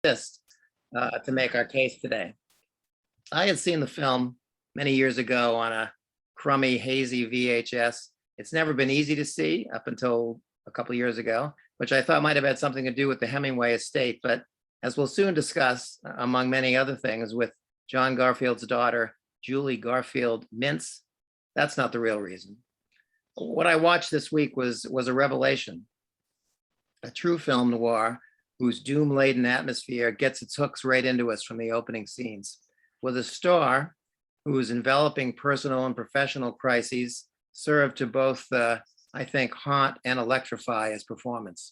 assist to make our case today. I had seen the film many years ago on a crummy, hazy VHS. It's never been easy to see up until a couple of years ago, which I thought might have had something to do with the Hemingway estate. But as we'll soon discuss, among many other things, with John Garfield's daughter, Julie Garfield Mintz, that's not the real reason. What I watched this week was a revelation, a true film noir whose doom-laden atmosphere gets its hooks right into us from the opening scenes, with a star whose enveloping personal and professional crises serve to both, I think, haunt and electrify his performance.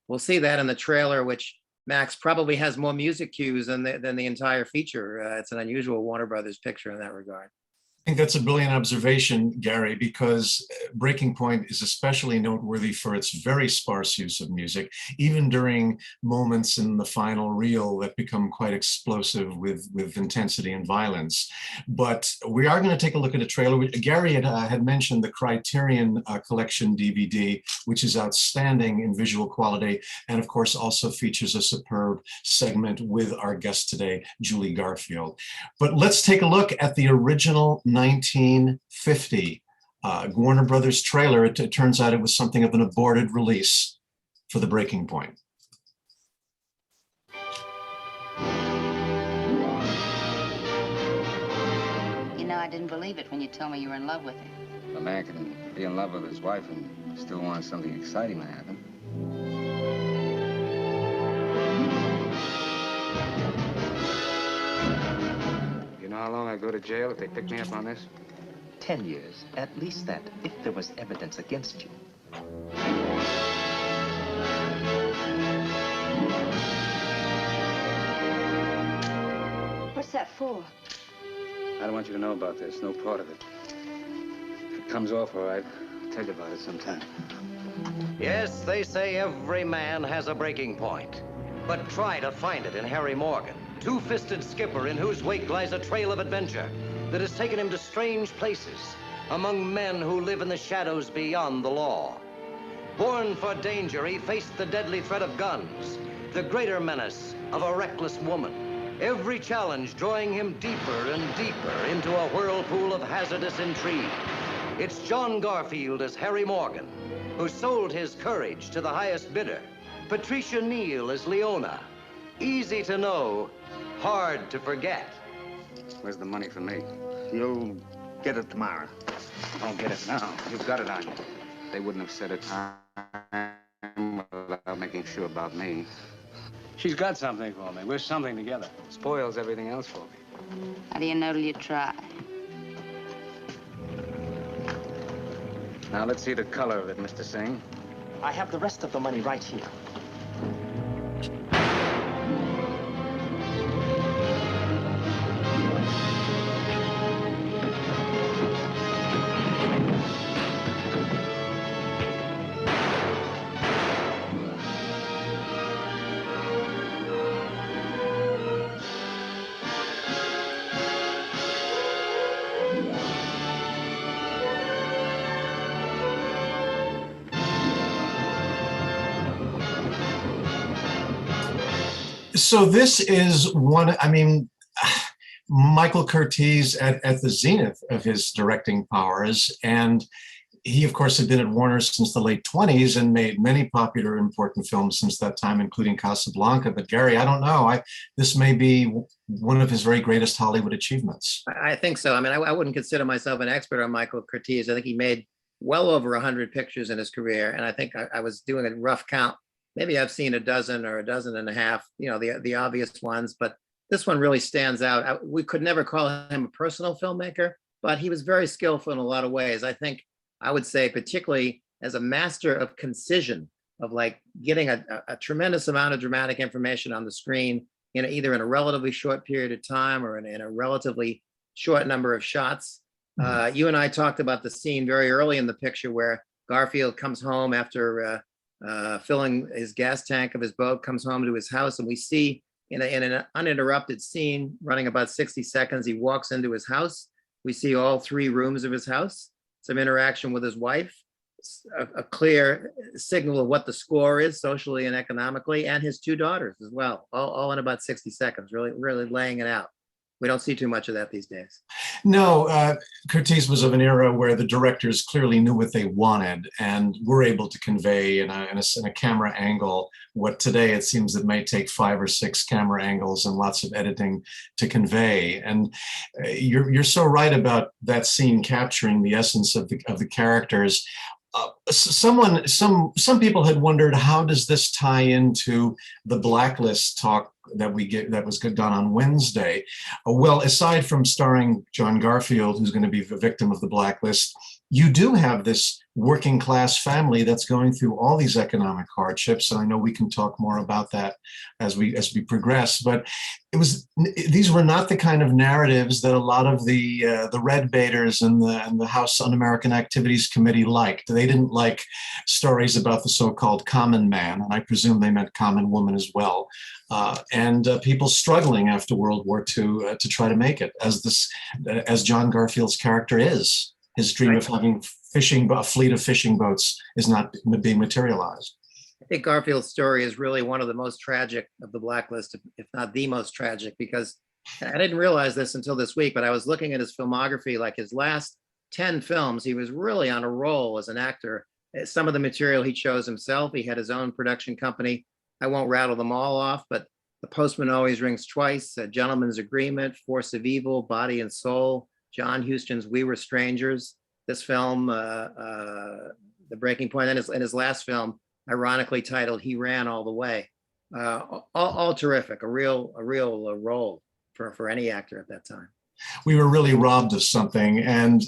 We'll see that in the trailer, which Max probably has more music cues than the entire feature. It's an unusual Warner Brothers picture in that regard. I think that's a brilliant observation, Gary, because Breaking Point is especially noteworthy for its very sparse use of music, even during moments in the final reel that become quite explosive with intensity and violence. But we are going to take a look at a trailer. Gary had mentioned the Criterion Collection DVD, which is outstanding in visual quality, and of course also features a superb segment with our guest today, Julie Garfield. But let's take a look at the original 1950 Warner Brothers trailer. It turns out it was something of an aborted release for the Breaking Point. You know, I didn't believe it when you told me you were in love with him. A man can be in love with his wife and still want something exciting to happen. You know how long I go to jail if they pick me up on this? 10 years, at least that, if there was evidence against you. What's that for? I don't want you to know about this, no part of it. If it comes off all right, I'll tell you about it sometime. Yes, they say every man has a breaking point. But try to find it in Harry Morgan, two-fisted skipper in whose wake lies a trail of adventure that has taken him to strange places among men who live in the shadows beyond the law. Born for danger, he faced the deadly threat of guns, the greater menace of a reckless woman. Every challenge drawing him deeper and deeper into a whirlpool of hazardous intrigue. It's John Garfield as Harry Morgan, who sold his courage to the highest bidder. Patricia Neal as Leona. Easy to know, hard to forget. Where's the money for me? You'll get it tomorrow. Don't get it now. You've got it on you. They wouldn't have said a time without making sure about me. She's got something for me. We're something together. Spoils everything else for me. How do you know till you try? Now, let's see the color of it, Mr. Singh. I have the rest of the money right here. So this is one, I mean, Michael Curtiz at the zenith of his directing powers. And he, of course, had been at Warner since the late 20s and made many popular, important films since that time, including Casablanca. But Gary, I don't know, this may be one of his very greatest Hollywood achievements. I think so. I mean, I wouldn't consider myself an expert on Michael Curtiz. I think he made well over 100 pictures in his career. And I think I was doing a rough count. Maybe I've seen a dozen or a dozen and a half, you know, the obvious ones, but this one really stands out. We could never call him a personal filmmaker, but he was very skillful in a lot of ways. I think I would say particularly as a master of concision, of like getting a tremendous amount of dramatic information on the screen, you know, either in a relatively short period of time or in a relatively short number of shots. You and I talked about the scene very early in the picture where Garfield comes home after filling his gas tank of his boat, comes home to his house, and we see in an uninterrupted scene running about 60 seconds, he walks into his house. We see all three rooms of his house, some interaction with his wife, a clear signal of what the score is socially and economically, and his two daughters as well, all in about 60 seconds, really laying it out. We don't see too much of that these days. No, Curtiz was of an era where the directors clearly knew what they wanted and were able to convey in a camera angle what today it seems it may take 5 or 6 camera angles and lots of editing to convey. And you're so right about that scene capturing the essence of the characters. Some people had wondered, how does this tie into the Blacklist talk that was done on Wednesday? Well, aside from starring John Garfield, who's going to be the victim of the Blacklist, you do have this working class family that's going through all these economic hardships, and I know we can talk more about that as we progress. But these were not the kind of narratives that a lot of the red baiters and the House Un-American Activities Committee liked. They didn't like stories about the so-called common man, and I presume they meant common woman as well, and people struggling after World War II to try to make it, as John Garfield's character is. His dream of having a fleet of fishing boats is not being materialized. I think Garfield's story is really one of the most tragic of the Blacklist, if not the most tragic, because I didn't realize this until this week, but I was looking at his filmography, like his last 10 films, he was really on a roll as an actor. Some of the material he chose himself. He had his own production company. I won't rattle them all off, but The Postman Always Rings Twice, A Gentleman's Agreement, Force of Evil, Body and Soul, John Huston's We Were Strangers, this film, The Breaking Point, and his last film, ironically titled He Ran All the Way. All terrific, a real role for any actor at that time. We were really robbed of something, and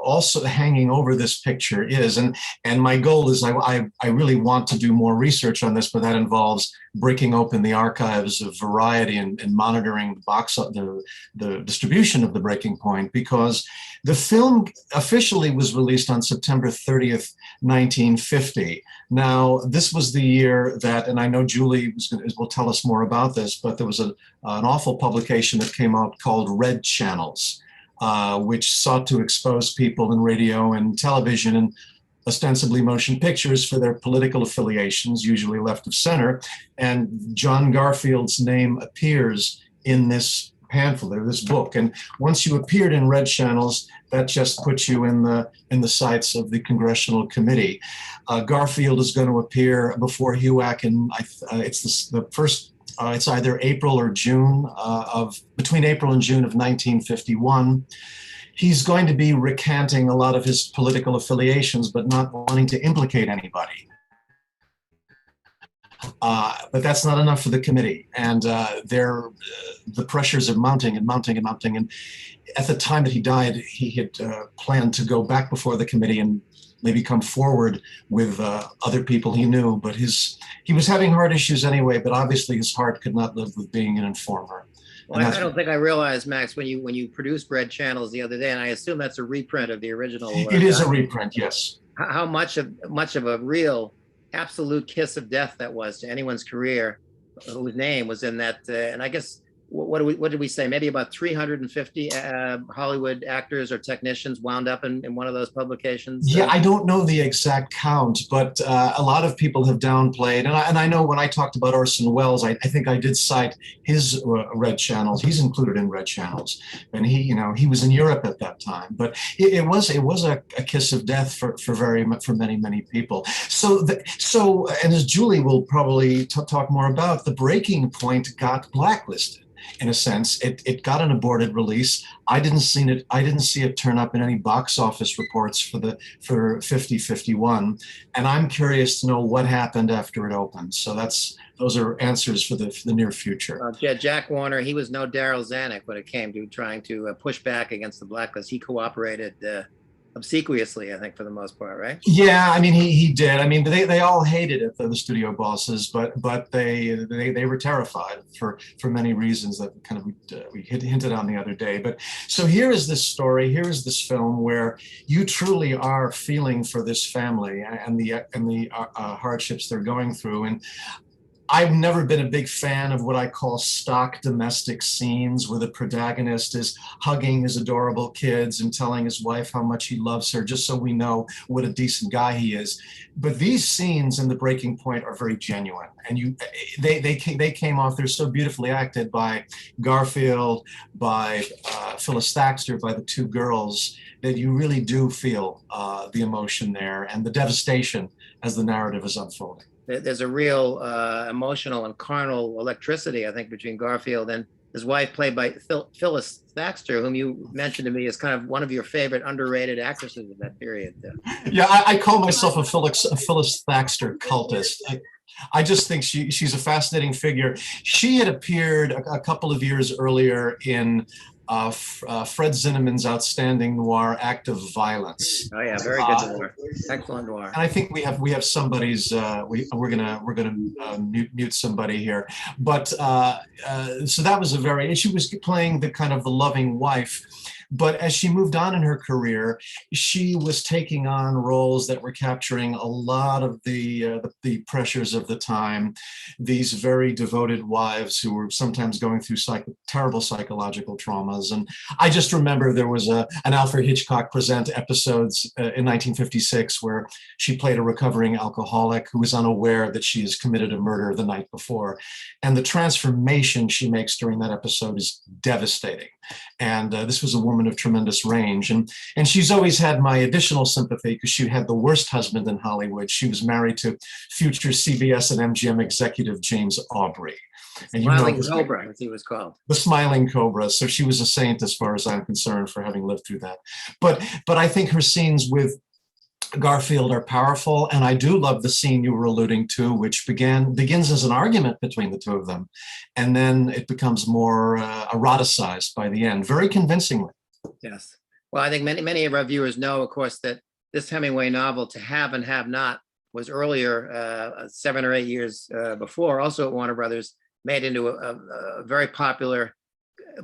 also hanging over this picture is, and my goal is I really want to do more research on this, but that involves breaking open the archives of Variety and monitoring the distribution of The Breaking Point, because the film officially was released on September 30th, 1950. Now, this was the year that, and I know Julie will tell us more about this, but there was an awful publication that came out called Red Channels, which sought to expose people in radio and television and ostensibly motion pictures for their political affiliations, usually left of center. And John Garfield's name appears in this pamphlet, or this book. And once you appeared in Red Channels, that just puts you in the sights of the Congressional Committee. Garfield is going to appear before HUAC, and it's either April or June between April and June of 1951. He's going to be recanting a lot of his political affiliations, but not wanting to implicate anybody. But that's not enough for the committee, and the pressures are mounting and mounting and mounting. And at the time that he died, he had planned to go back before the committee and maybe come forward with other people he knew. But he was having heart issues anyway. But obviously, his heart could not live with being an informer. Well, I don't think I realized, Max, when you produced Red Channels the other day, and I assume that's a reprint of the original. It is a reprint, yes. How much of a real absolute kiss of death that was to anyone's career whose name was in that, and I guess what did we say? Maybe about 350 Hollywood actors or technicians wound up in one of those publications. Yeah, I don't know the exact count, but a lot of people have downplayed. And I know when I talked about Orson Welles, I think I did cite his Red Channels. He's included in Red Channels, and he was in Europe at that time. But it was a kiss of death for many people. So and as Julie will probably talk more about, The Breaking Point got blacklisted. In a sense, it got an aborted release. I didn't see it turn up in any box office reports for 50-51, and I'm curious to know what happened after it opened. So those are answers for the near future. Jack Warner, he was no Daryl Zanuck when it came to trying to push back against the blacklist. He cooperated obsequiously, I think, for the most part, right? Yeah, I mean, he did. I mean, they all hated it, the studio bosses, but they were terrified for many reasons that kind of we hinted on the other day. But so here is this story, here is this film where you truly are feeling for this family and the hardships they're going through. And I've never been a big fan of what I call stock domestic scenes where the protagonist is hugging his adorable kids and telling his wife how much he loves her, just so we know what a decent guy he is. But these scenes in The Breaking Point are very genuine, and they came off. They're so beautifully acted by Garfield, by Phyllis Thaxter, by the two girls, that you really do feel the emotion there and the devastation as the narrative is unfolding. There's a real emotional and carnal electricity, I think, between Garfield and his wife, played by Phyllis Thaxter, whom you mentioned to me as kind of one of your favorite underrated actresses of that period. Yeah, I call myself a Phyllis Thaxter cultist. I just think she's a fascinating figure. She had appeared a couple of years earlier in Fred Zinnemann's outstanding noir, Act of Violence. Oh yeah, very good noir, excellent noir. And I think we have somebody's. We're gonna mute somebody here, but so that was a very. She was playing the kind of the loving wife. But as she moved on in her career, she was taking on roles that were capturing a lot of the pressures of the time. These very devoted wives who were sometimes going through terrible psychological traumas. And I just remember there was an Alfred Hitchcock Present episodes in 1956 where she played a recovering alcoholic who was unaware that she has committed a murder the night before. And the transformation she makes during that episode is devastating. And this was a woman of tremendous range. And she's always had my additional sympathy because she had the worst husband in Hollywood. She was married to future CBS and MGM executive James Aubrey. And Smiling Cobra, as he was called. The Smiling Cobra. So she was a saint as far as I'm concerned for having lived through that. But I think her scenes with Garfield are powerful, and I do love the scene you were alluding to, which begins as an argument between the two of them, and then it becomes more eroticized by the end, very convincingly. Yes. Well, I think many of our viewers know, of course, that this Hemingway novel, To Have and Have Not, was earlier, 7 or 8 years before, also at Warner Brothers, made into a very popular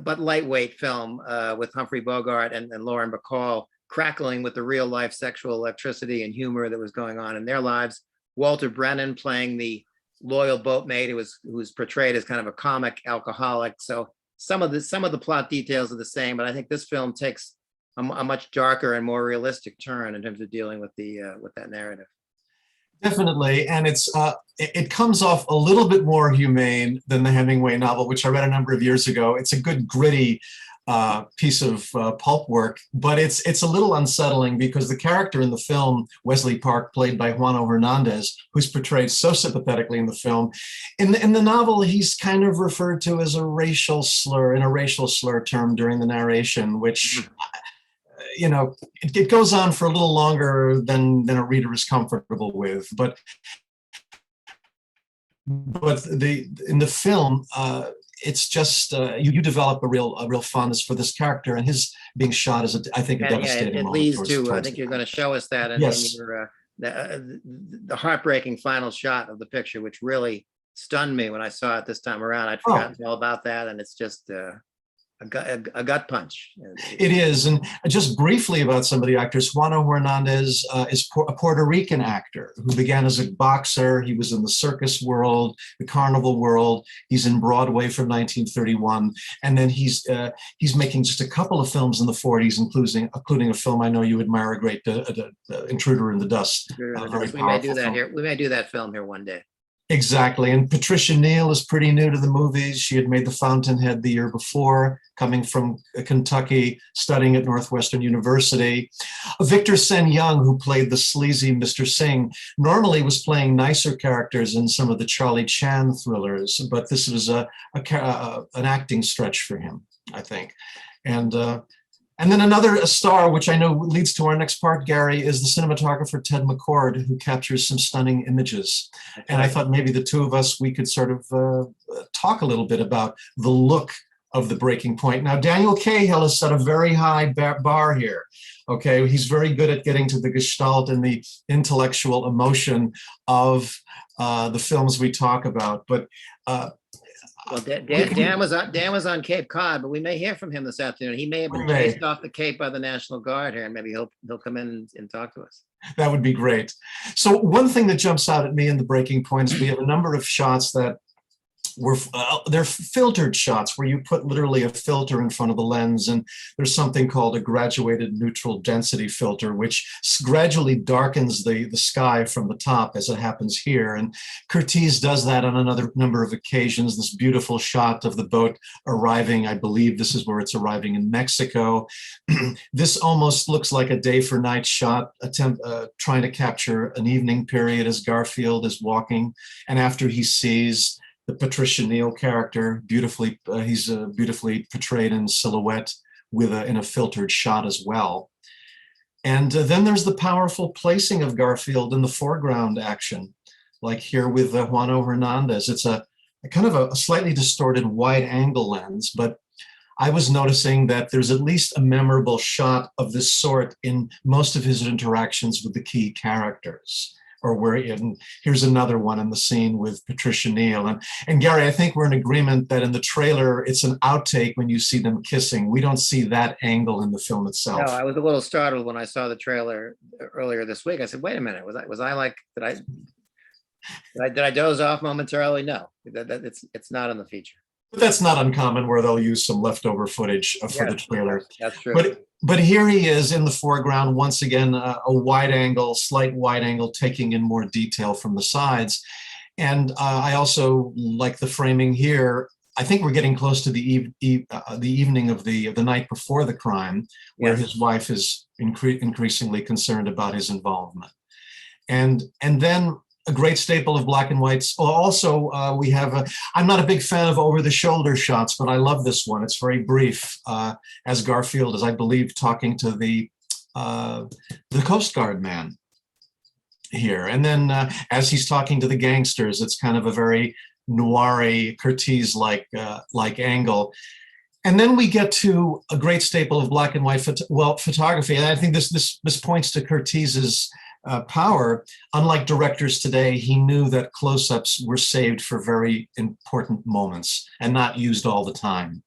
but lightweight film with Humphrey Bogart and Lauren Bacall, crackling with the real life sexual electricity and humor that was going on in their lives. Walter Brennan playing the loyal boatmate who was portrayed as kind of a comic alcoholic. So some of the plot details are the same, but I think this film takes a much darker and more realistic turn in terms of dealing with that narrative. Definitely, and it comes off a little bit more humane than the Hemingway novel, which I read a number of years ago. It's a good gritty piece of pulp work, but it's a little unsettling because the character in the film, Wesley Park, played by Juana Hernandez, who's portrayed so sympathetically in the film, in the novel, he's kind of referred to as a racial slur, in a racial slur term during the narration, which, you know, it goes on for a little longer than a reader is comfortable with, but in the film, it's just you develop a real fondness for this character, and his being shot is I think a devastating it moment. leads to, I think you're going to show us that in yes. your, the heartbreaking final shot of the picture, which really stunned me when I saw it this time around. I'd forgotten all about that, and it's just a gut punch. It is. And just briefly about some of the actors, Juana Hernandez is a Puerto Rican actor who began as a boxer. He was in the circus world, the carnival world. He's in Broadway from 1931. And then he's making just a couple of films in the 40s, including a film I know you admire a great, Intruder in the Dust. We may do that here. We may do that film here one day. Exactly. And Patricia Neal is pretty new to the movies. She had made The Fountainhead the year before, coming from Kentucky, studying at Northwestern University. Victor Sen Young, who played the sleazy Mr. Singh, normally was playing nicer characters in some of the Charlie Chan thrillers, but this was an acting stretch for him, I think. And then another star, which I know leads to our next part, Gary, is the cinematographer Ted Mccord, who captures some stunning images. And I thought maybe the two of us, we could sort of talk a little bit about the look of The Breaking Point. Now, Daniel Cahill has set a very high bar here. Okay, he's very good at getting to the gestalt and the intellectual emotion of the films we talk about. But well, Dan was on Cape Cod, but we may hear from him this afternoon. He may have been chased off the Cape by the National Guard here, and maybe he'll come in and talk to us. That would be great. So one thing that jumps out at me in the breaking point is we have a number of shots that they're filtered shots where you put literally a filter in front of the lens, and there's something called a graduated neutral density filter, which gradually darkens the sky from the top, as it happens here. And Curtiz does that on another number of occasions. This beautiful shot of the boat arriving, I believe this is where it's arriving in Mexico. This almost looks like a day for night shot, trying to capture an evening period as Garfield is walking, and after he sees the Patricia Neal character, he's beautifully portrayed in silhouette in a filtered shot as well. And then there's the powerful placing of Garfield in the foreground action, like here with Juana Hernandez. It's a kind of a slightly distorted wide angle lens, but I was noticing that there's at least a memorable shot of this sort in most of his interactions with the key characters. Here's another one in the scene with Patricia Neal. And Gary, I think we're in agreement that in the trailer, it's an outtake when you see them kissing. We don't see that angle in the film itself. No, I was a little startled when I saw the trailer earlier this week. I said, wait a minute, was I like, did I doze off momentarily? No, it's not in the feature. But that's not uncommon, where they'll use some leftover footage for the trailer. That's true. But here he is in the foreground, once again, a slight wide angle, taking in more detail from the sides. And I also like the framing here. I think we're getting close to the evening of the night before the crime, where his wife is increasingly concerned about his involvement. And then a great staple of black and whites. Also, we have I'm not a big fan of over-the-shoulder shots, but I love this one. It's very brief, as Garfield is, I believe, talking to the Coast Guard man here. And then as he's talking to the gangsters, it's kind of a very noir-y, Curtiz-like angle. And then we get to a great staple of black and white photography. And I think this points to Curtiz's power. Unlike directors today, he knew that close-ups were saved for very important moments and not used all the time.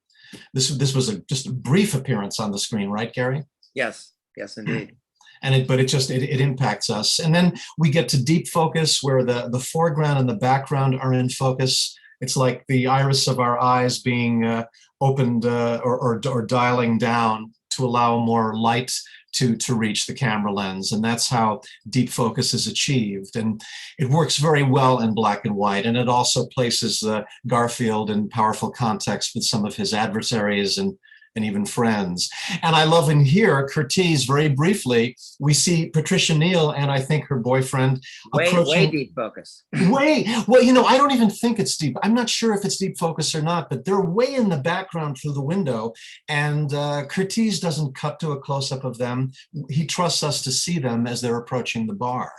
This was just a brief appearance on the screen, right, Gary? Yes, indeed. And it impacts us. And then we get to deep focus, where the foreground and the background are in focus. It's like the iris of our eyes being opened or dialing down to allow more light to reach the camera lens. And that's how deep focus is achieved. And it works very well in black and white. And it also places Garfield in powerful context with some of his adversaries and even friends. And I love in here, Curtiz, very briefly, we see Patricia Neal and I think her boyfriend approaching. Way deep focus. Well, I don't even think it's deep. I'm not sure if it's deep focus or not, but they're way in the background through the window. And Curtiz doesn't cut to a close-up of them. He trusts us to see them as they're approaching the bar.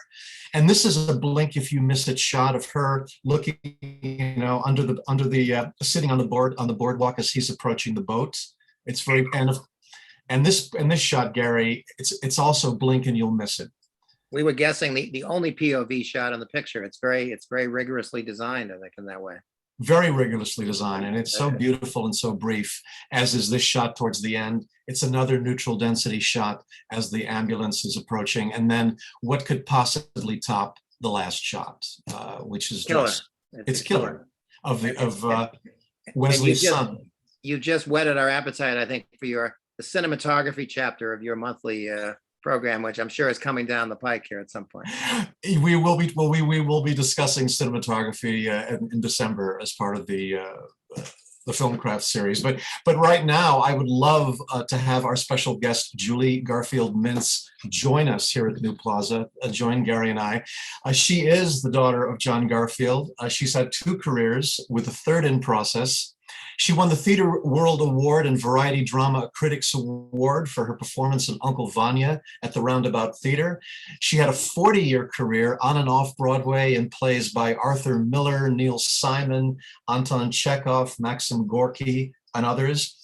And this is a blink if you miss it shot of her looking, under the sitting on the boardwalk as he's approaching the boat. It's very and this shot, Gary, it's also blink and you'll miss it. We were guessing the only POV shot in the picture. It's very rigorously designed, I think, in that way. Very rigorously designed, and it's so beautiful and so brief, as is this shot towards the end. It's another neutral density shot as the ambulance is approaching, and then what could possibly top the last shot, which is killer. It's killer of Wesley's son. You just whetted our appetite, I think, for the cinematography chapter of your monthly program, which I'm sure is coming down the pike here at some point. We will be discussing cinematography in December as part of the Filmcraft series. But right now, I would love to have our special guest, Julie Garfield Mintz, join us here at the New Plaza, join Gary and I. She is the daughter of John Garfield. She's had 2 careers, with a third in process. She won the Theatre World Award and Variety Drama Critics Award for her performance in Uncle Vanya at the Roundabout Theatre. She had a 40-year career on and off Broadway in plays by Arthur Miller, Neil Simon, Anton Chekhov, Maxim Gorky, and others.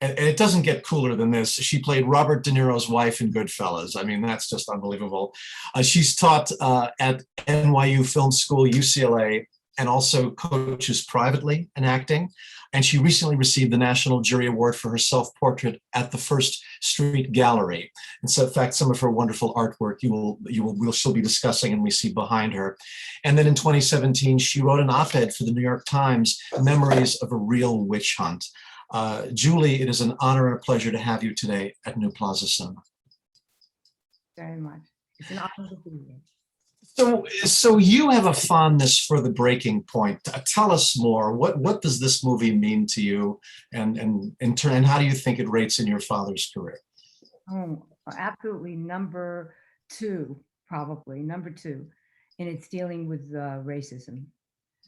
And it doesn't get cooler than this. She played Robert De Niro's wife in Goodfellas. I mean, that's just unbelievable. She's taught at NYU Film School, UCLA, and also coaches privately in acting. And she recently received the National Jury Award for her self-portrait at the First Street Gallery. And so, in fact, some of her wonderful artwork we'll still be discussing, and we see behind her. And then in 2017, she wrote an op-ed for the New York Times, Memories of a Real Witch Hunt. Julie, it is an honor and a pleasure to have you today at New Plaza Cinema. Very much. It's an honor to be here. So you have a fondness for The Breaking Point. Tell us more. What does this movie mean to you, and in turn, and how do you think it rates in your father's career? Oh, absolutely number two, probably number two, in its dealing with racism.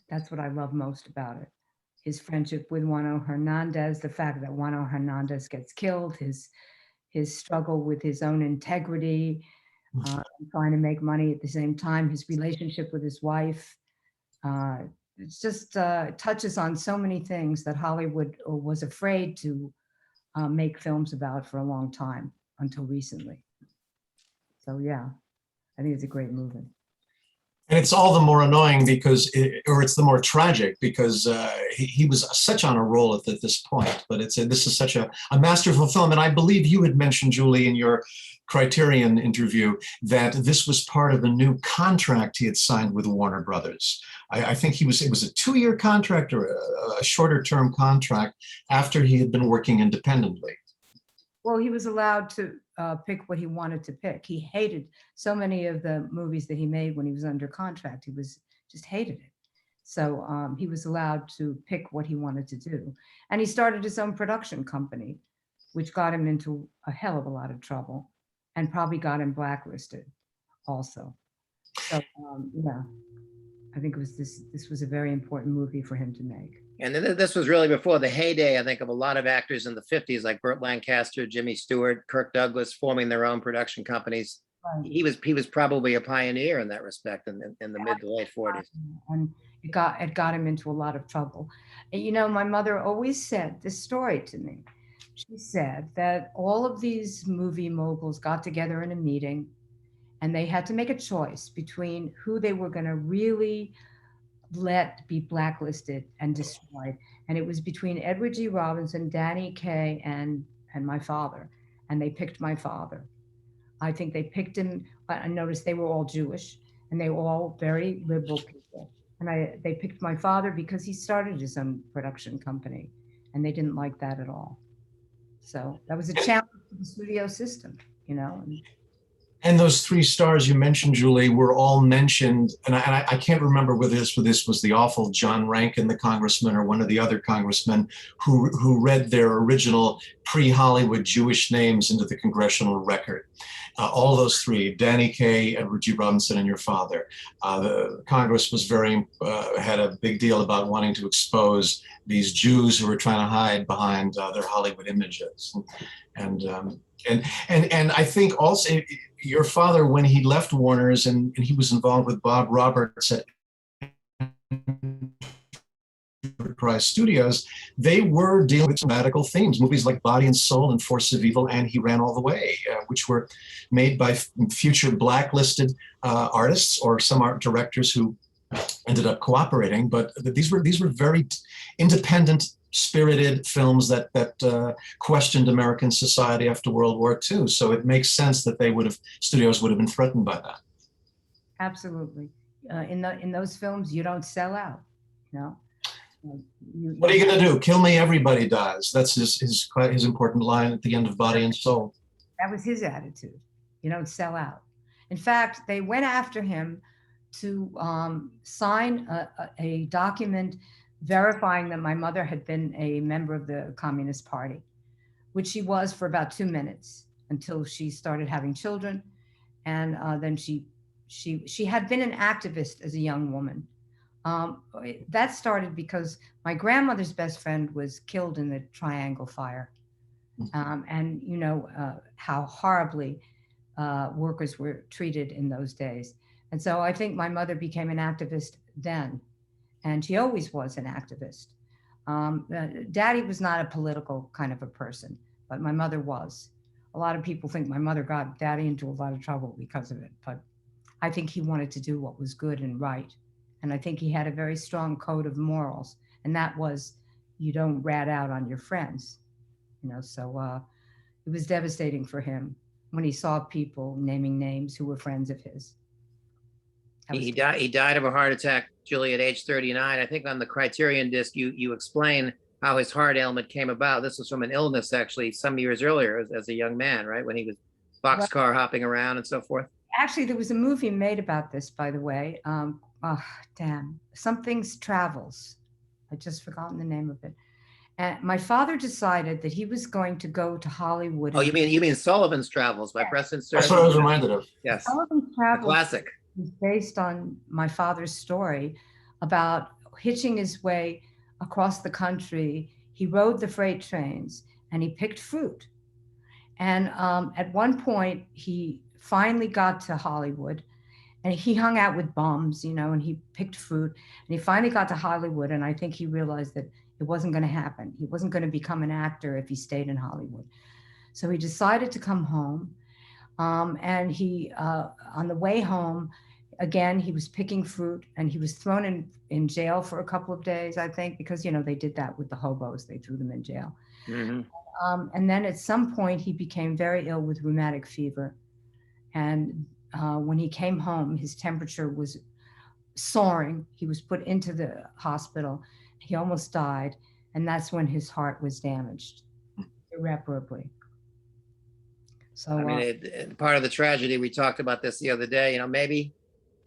That's what I love most about it. His friendship with Juana Hernandez, the fact that Juana Hernandez gets killed, his struggle with his own integrity, trying to make money at the same time, his relationship with his wife. It's just touches on so many things that Hollywood was afraid to make films about for a long time until recently. So yeah, I think it's a great movie. And it's all the more annoying because, it's the more tragic because he was such on a roll at this point. But this is such a masterful film. And I believe you had mentioned, Julie, in your Criterion interview, that this was part of a new contract he had signed with Warner Brothers. I think it was a 2-year contract or a shorter term contract after he had been working independently. Well, he was allowed to pick what he wanted to pick. He hated so many of the movies that he made when he was under contract. He just hated it. So he was allowed to pick what he wanted to do. And he started his own production company, which got him into a hell of a lot of trouble and probably got him blacklisted also. So yeah, I think this was a very important movie for him to make. And this was really before the heyday, I think, of a lot of actors in the 50s, like Burt Lancaster, Jimmy Stewart, Kirk Douglas, forming their own production companies. Right. He was probably a pioneer in that respect in the mid to late 40s. And it got him into a lot of trouble. And, you know, my mother always said this story to me. She said that all of these movie moguls got together in a meeting and they had to make a choice between who they were going to really let be blacklisted and destroyed. And it was between Edward G. Robinson, Danny Kaye, and my father. And they picked my father. I think they picked him. I noticed they were all Jewish and they were all very liberal people. And they picked my father because he started his own production company and they didn't like that at all. So that was a challenge to the studio system, you know. And those 3 stars you mentioned, Julie, were all mentioned, and I can't remember whether this was the awful John Rankin, the congressman, or one of the other congressmen who read their original pre-Hollywood Jewish names into the congressional record. All those 3, Danny Kaye, Edward G. Robinson, and your father. The Congress was had a big deal about wanting to expose these Jews who were trying to hide behind their Hollywood images. And I think also your father, when he left Warner's and he was involved with Bob Roberts at Enterprise Studios, they were dealing with some radical themes, movies like Body and Soul and Force of Evil and He Ran All the Way, which were made by future blacklisted artists or some art directors who ended up cooperating. But these were very independent, spirited films that questioned American society after World War II. So it makes sense that studios would have been threatened by that. Absolutely. In those films, you don't sell out, you know. What are you going to do? Kill me, everybody dies. That's his important line at the end of Body and Soul. That was his attitude. You don't sell out. In fact, they went after him to sign a document verifying that my mother had been a member of the Communist Party, which she was for about 2 minutes until she started having children. And then she had been an activist as a young woman. That started because my grandmother's best friend was killed in the Triangle Fire. And you know how horribly workers were treated in those days. And so I think my mother became an activist then. And she always was an activist. Daddy was not a political kind of a person, but my mother was. A lot of people think my mother got Daddy into a lot of trouble because of it, but I think he wanted to do what was good and right And I think he had a very strong code of morals. And that was, you don't rat out on your friends. So it was devastating for him when he saw people naming names who were friends of his. He died of a heart attack, Julie, at age 39. I think on the Criterion disc, you explain how his heart ailment came about. This was from an illness, actually, some years earlier as a young man, right? When he was boxcar hopping around and so forth. Actually, there was a movie made about this, by the way. Something's Travels. I just forgotten the name of it. And my father decided that he was going to go to Hollywood. Oh, you mean Sullivan's Travels by Preston Sturges? That's what I was reminded of. Yes. Sullivan's Travels, classic. is based on my father's story about hitching his way across the country. He rode the freight trains and he picked fruit. And at one point, he finally got to Hollywood, and he hung out with bums, and he picked fruit. And he finally got to Hollywood, and I think he realized that it wasn't going to happen. He wasn't going to become an actor if he stayed in Hollywood. So he decided to come home. And he, on the way home, again, he was picking fruit, and he was thrown in jail for a couple of days, I think, because, they did that with the hobos. They threw them in jail. Mm-hmm. And then at some point, he became very ill with rheumatic fever. And when he came home, his temperature was soaring. He was put into the hospital. He almost died. And that's when his heart was damaged irreparably. So, I mean, part of the tragedy, we talked about this the other day, maybe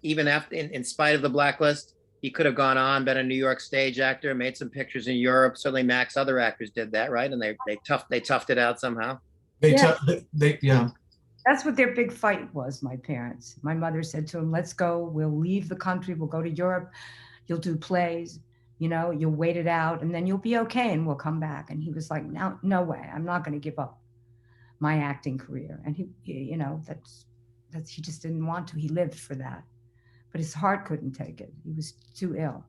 even after, in spite of the blacklist, he could have gone on, been a New York stage actor, made some pictures in Europe. Certainly Max, other actors did that, right? And they toughed it out somehow. Yeah. That's what their big fight was, my parents. My mother said to him, let's go, we'll leave the country, we'll go to Europe, you'll do plays, you'll wait it out, and then you'll be okay, and we'll come back. And he was like, no way, I'm not gonna give up my acting career. And he that's he just didn't want to, he lived for that. But his heart couldn't take it, he was too ill.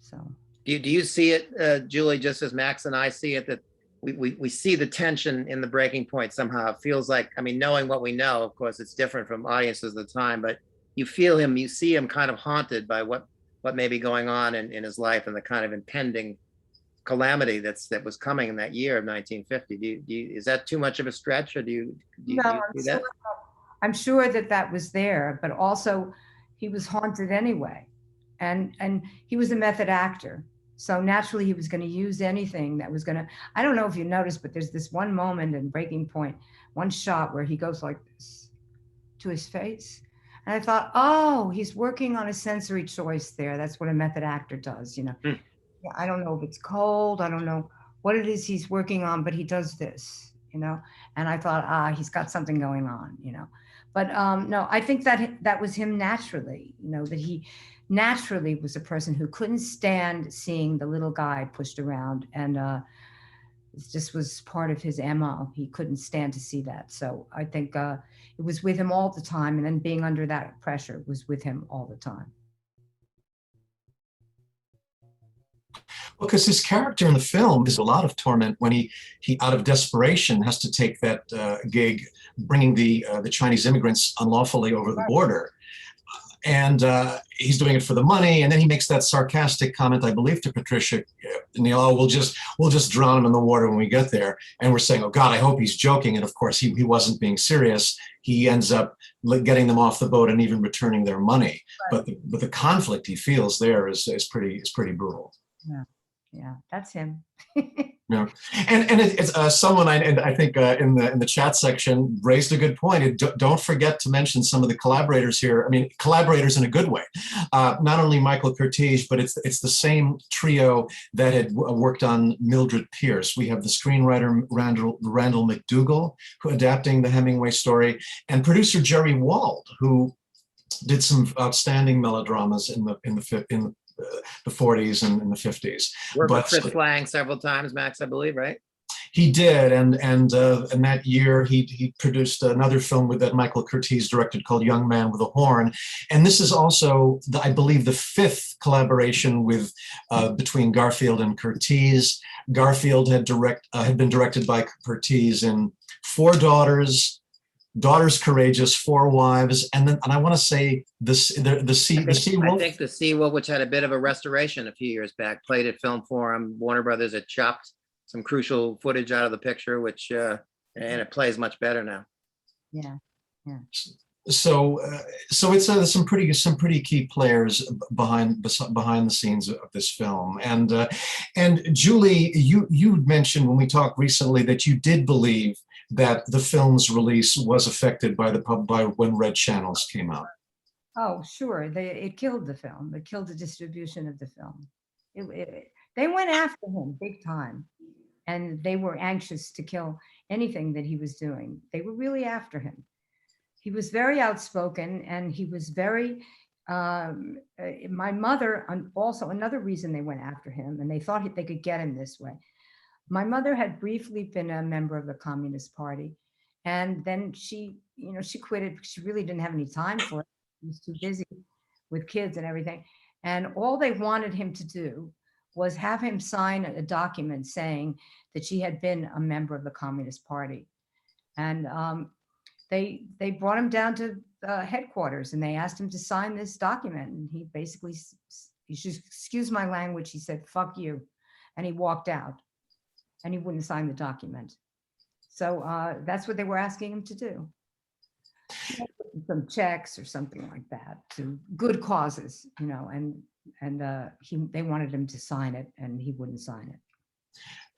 So. Do you see it, Julie, just as Max and I see it, that we see the tension in the breaking point somehow? It feels like, knowing what we know, of course, it's different from audiences at the time, but you see him kind of haunted by what may be going on in his life and the kind of impending calamity that was coming in that year of 1950. Is that too much of a stretch, or do you see that? I'm sure that was there, but also he was haunted anyway. And he was a method actor. So naturally he was going to use anything that was going to, I don't know if you noticed, but there's this one moment in Breaking Point, one shot where he goes like this to his face. And I thought, oh, he's working on a sensory choice there. That's what a method actor does, Yeah, I don't know if it's cold. I don't know what it is he's working on, but he does this, And I thought, he's got something going on, But no, I think that was him naturally, that he naturally was a person who couldn't stand seeing the little guy pushed around. And it just was part of his MO. He couldn't stand to see that. So I think it was with him all the time. And then being under that pressure was with him all the time. Because his character in the film is a lot of torment when he out of desperation has to take that gig, bringing the Chinese immigrants unlawfully over the border. And he's doing it for the money, and then he makes that sarcastic comment, I believe, to Patricia Neal, "Oh, we'll just drown him in the water when we get there." And we're saying, "Oh God, I hope he's joking." And of course, he wasn't being serious. He ends up getting them off the boat and even returning their money. Right. But the conflict he feels there is pretty brutal. Yeah, that's him. Yeah, and it's someone I think in the chat section raised a good point. Don't forget to mention some of the collaborators here. Collaborators in a good way. Not only Michael Curtiz, but it's the same trio that had worked on Mildred Pierce. We have the screenwriter Randall McDougall, who adapting the Hemingway story, and producer Jerry Wald, who did some outstanding melodramas in the 40s and in the 50s. Worked with Chris Lang several times, Max, I believe, right? He did, and that year he produced another film that Michael Curtiz directed called Young Man with a Horn, and this is also, I believe, the fifth collaboration between Garfield and Curtiz. Garfield had been directed by Curtiz in Four Daughters, Daughters Courageous, Four Wives, and I want to say the Sea I Wolf. think the Sea Wolf, which had a bit of a restoration a few years back, played at Film Forum. Warner Brothers had chopped some crucial footage out of the picture, which and it plays much better now. Yeah, yeah. So it's there's some pretty key players behind the scenes of this film. And Julie, you mentioned when we talked recently that you did believe that the film's release was affected by when Red Channels came out. Oh, sure. It killed the film. It killed the distribution of the film. They went after him big time, and they were anxious to kill anything that he was doing. They were really after him. He was very outspoken, and he was very, my mother, also another reason they went after him, and they thought they could get him this way. My mother had briefly been a member of the Communist Party, and then she quit it because she really didn't have any time for it. She was too busy with kids and everything. And all they wanted him to do was have him sign a document saying that she had been a member of the Communist Party. And they brought him down to headquarters, and they asked him to sign this document. And he basically, you should excuse my language, he said, "Fuck you." And he walked out, and he wouldn't sign the document. So that's what they were asking him to do. Some checks or something like that to good causes, and they wanted him to sign it, and he wouldn't sign it.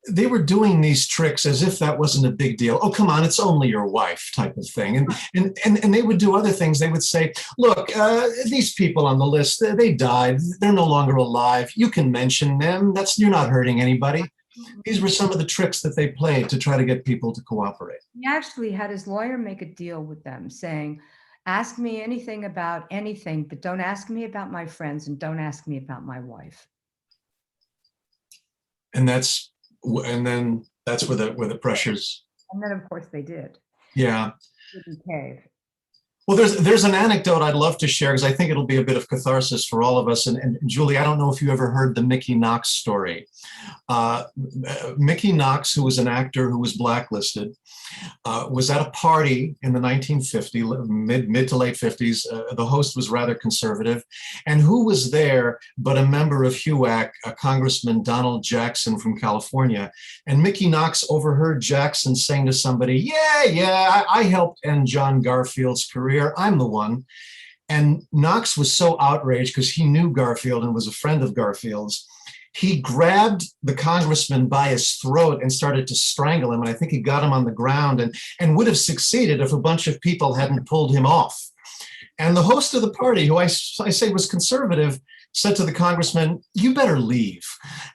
They were doing these tricks as if that wasn't a big deal. Oh, come on, it's only your wife type of thing. And they would do other things. They would say, look, these people on the list, they died. They're no longer alive. You can mention them. You're not hurting anybody. These were some of the tricks that they played to try to get people to cooperate. He actually had his lawyer make a deal with them saying, ask me anything about anything, but don't ask me about my friends and don't ask me about my wife. And then that's where the pressures. And then of course they did. Yeah. Didn't cave. Well, there's an anecdote I'd love to share because I think it'll be a bit of catharsis for all of us. And Julie, I don't know if you ever heard the Mickey Knox story. Mickey Knox, who was an actor who was blacklisted, was at a party in the 1950s, mid to late 50s. The host was rather conservative. And who was there but a member of HUAC, Congressman Donald Jackson from California. And Mickey Knox overheard Jackson saying to somebody, yeah, I helped end John Garfield's career. I'm the one. And Knox was so outraged because he knew Garfield and was a friend of Garfield's. He grabbed the congressman by his throat and started to strangle him. And I think he got him on the ground and would have succeeded if a bunch of people hadn't pulled him off. And the host of the party, who I say was conservative, said to the congressman, "You better leave."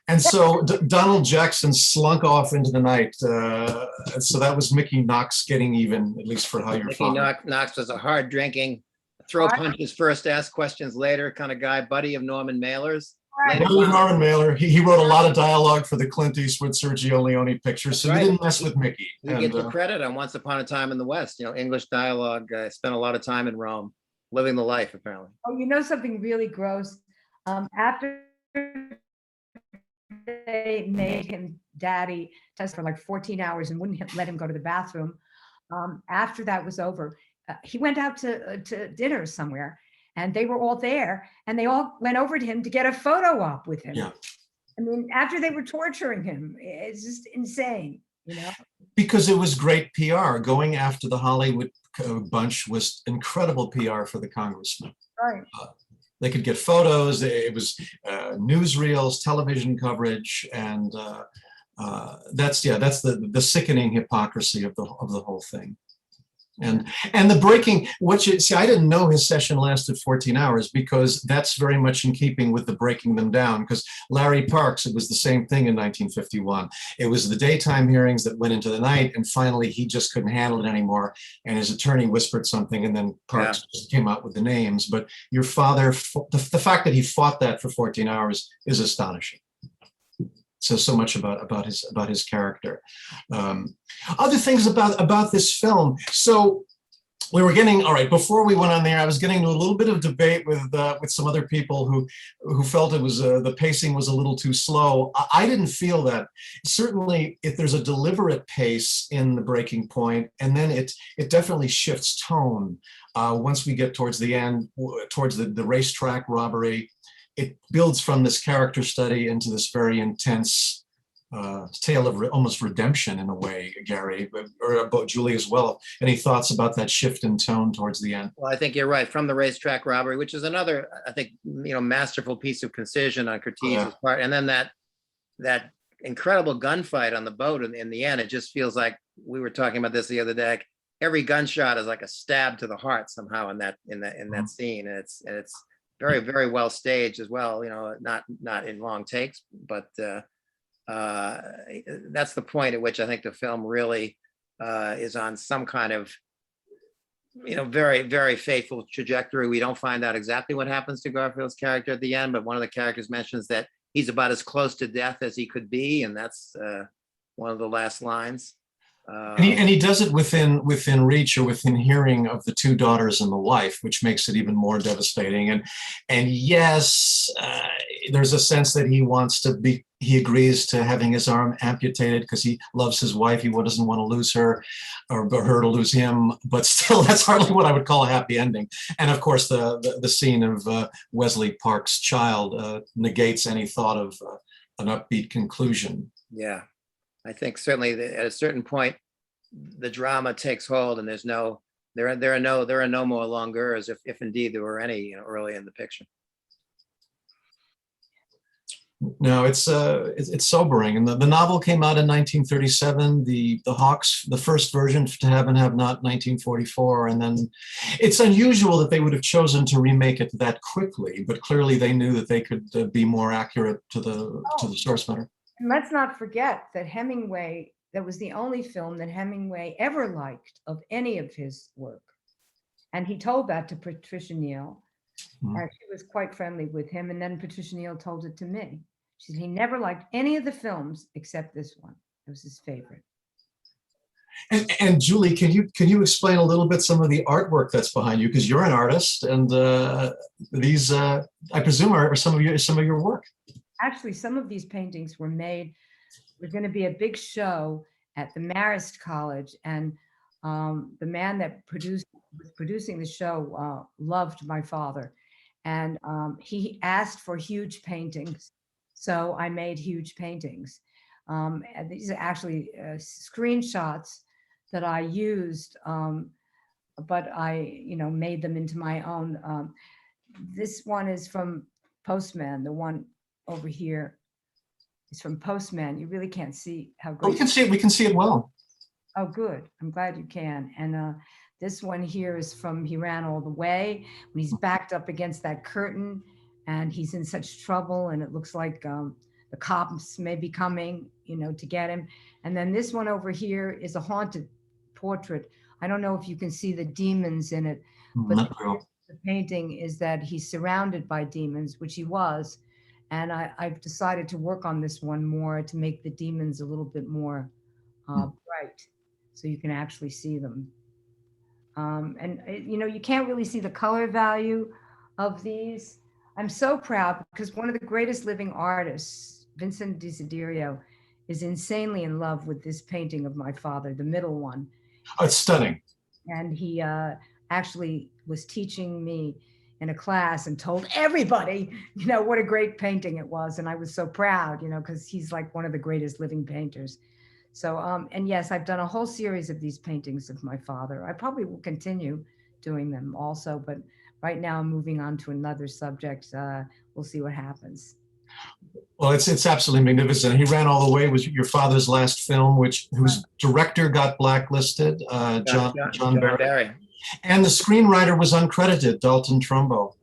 And so Donald Jackson slunk off into the night. So that was Mickey Knox getting even, at least for how you're Mickey Knox was a hard drinking, throw punches first, ask questions later kind of guy, buddy of Norman Mailer's. Norman Mailer. He wrote a lot of dialogue for the Clint Eastwood, Sergio Leone pictures, so he didn't mess with Mickey. We get the credit on Once Upon a Time in the West. English dialogue. I spent a lot of time in Rome, living the life, apparently. Oh, something really gross? After they made him daddy test for like 14 hours and wouldn't let him go to the bathroom, after that was over, he went out to dinner somewhere. And they were all there, and they all went over to him to get a photo op with him. Yeah. I mean, after they were torturing him, it's just insane, Because it was great PR. Going after the Hollywood bunch was incredible PR for the congressman. Right. They could get photos. It was newsreels, television coverage, and that's the sickening hypocrisy of the whole thing. And the breaking, I didn't know his session lasted 14 hours because that's very much in keeping with the breaking them down. Because Larry Parks, it was the same thing in 1951. It was the daytime hearings that went into the night, and finally he just couldn't handle it anymore. And his attorney whispered something, and then Parks just came out with the names. But your father, the fact that he fought that for 14 hours is astonishing. So much about his character. Other things about this film. So we were getting, all right, before we went on there, I was getting into a little bit of debate with some other people who felt it was the pacing was a little too slow. I didn't feel that. Certainly, if there's a deliberate pace in the breaking point, and then it definitely shifts tone once we get towards the end, towards the racetrack robbery. It builds from this character study into this very intense tale of almost redemption in a way, Gary, or about Julie as well. Any thoughts about that shift in tone towards the end? Well, I think you're right. From the racetrack robbery, which is another, I think, masterful piece of concision on Curtiz's part, and then that incredible gunfight on the boat in the end. It just feels like we were talking about this the other day. Every gunshot is like a stab to the heart somehow in that scene, and it's very, very well staged as well. Not in long takes, but that's the point at which I think the film really is on some kind of very, very faithful trajectory. We don't find out exactly what happens to Garfield's character at the end, but one of the characters mentions that he's about as close to death as he could be, and that's one of the last lines. And he does it within reach or within hearing of the two daughters and the wife, which makes it even more devastating. And yes, there's a sense that he agrees to having his arm amputated because he loves his wife. He doesn't want to lose her or her to lose him, but still, that's hardly what I would call a happy ending. And of course, the scene of Wesley Park's child negates any thought of an upbeat conclusion. Yeah. I think certainly at a certain point, the drama takes hold, and there are no more longers, if indeed there were any, early in the picture. No, it's sobering. And the novel came out in 1937. The Hawks, the first version, To Have and Have Not, 1944. And then it's unusual that they would have chosen to remake it that quickly, but clearly they knew that they could be more accurate to the source matter. And let's not forget that Hemingway, that was the only film that Hemingway ever liked of any of his work. And he told that to Patricia Neal. She was quite friendly with him. And then Patricia Neal told it to me. She said he never liked any of the films except this one. It was his favorite. And Julie, can you explain a little bit some of the artwork that's behind you? Because you're an artist, and these, I presume, are some of your work. Actually, some of these paintings were made. There's going to be a big show at the Marist College, and the man that was producing the show loved my father, and he asked for huge paintings, so I made huge paintings. And these are actually screenshots that I used, but I made them into my own. This one is from Postman. The one over here is from Postman. You really can't see how great. Oh, we can see it. We can see it well. Oh, good. I'm glad you can. And this one here is from He Ran All the Way, when he's backed up against that curtain and he's in such trouble, and it looks like the cops may be coming, to get him. And then this one over here is a haunted portrait. I don't know if you can see the demons in it, but the painting is that he's surrounded by demons, which he was. And I've decided to work on this one more to make the demons a little bit more bright, so you can actually see them. And you can't really see the color value of these. I'm so proud because one of the greatest living artists, Vincent Desiderio, is insanely in love with this painting of my father, the middle one. Oh, it's stunning. And he actually was teaching me in a class and told everybody, what a great painting it was. And I was so proud, because he's like one of the greatest living painters. So, and yes, I've done a whole series of these paintings of my father. I probably will continue doing them also, but right now I'm moving on to another subject. We'll see what happens. Well, it's absolutely magnificent. He Ran All the Way was your father's last film, whose director got blacklisted, John Barry. And the screenwriter was uncredited, Dalton Trumbo.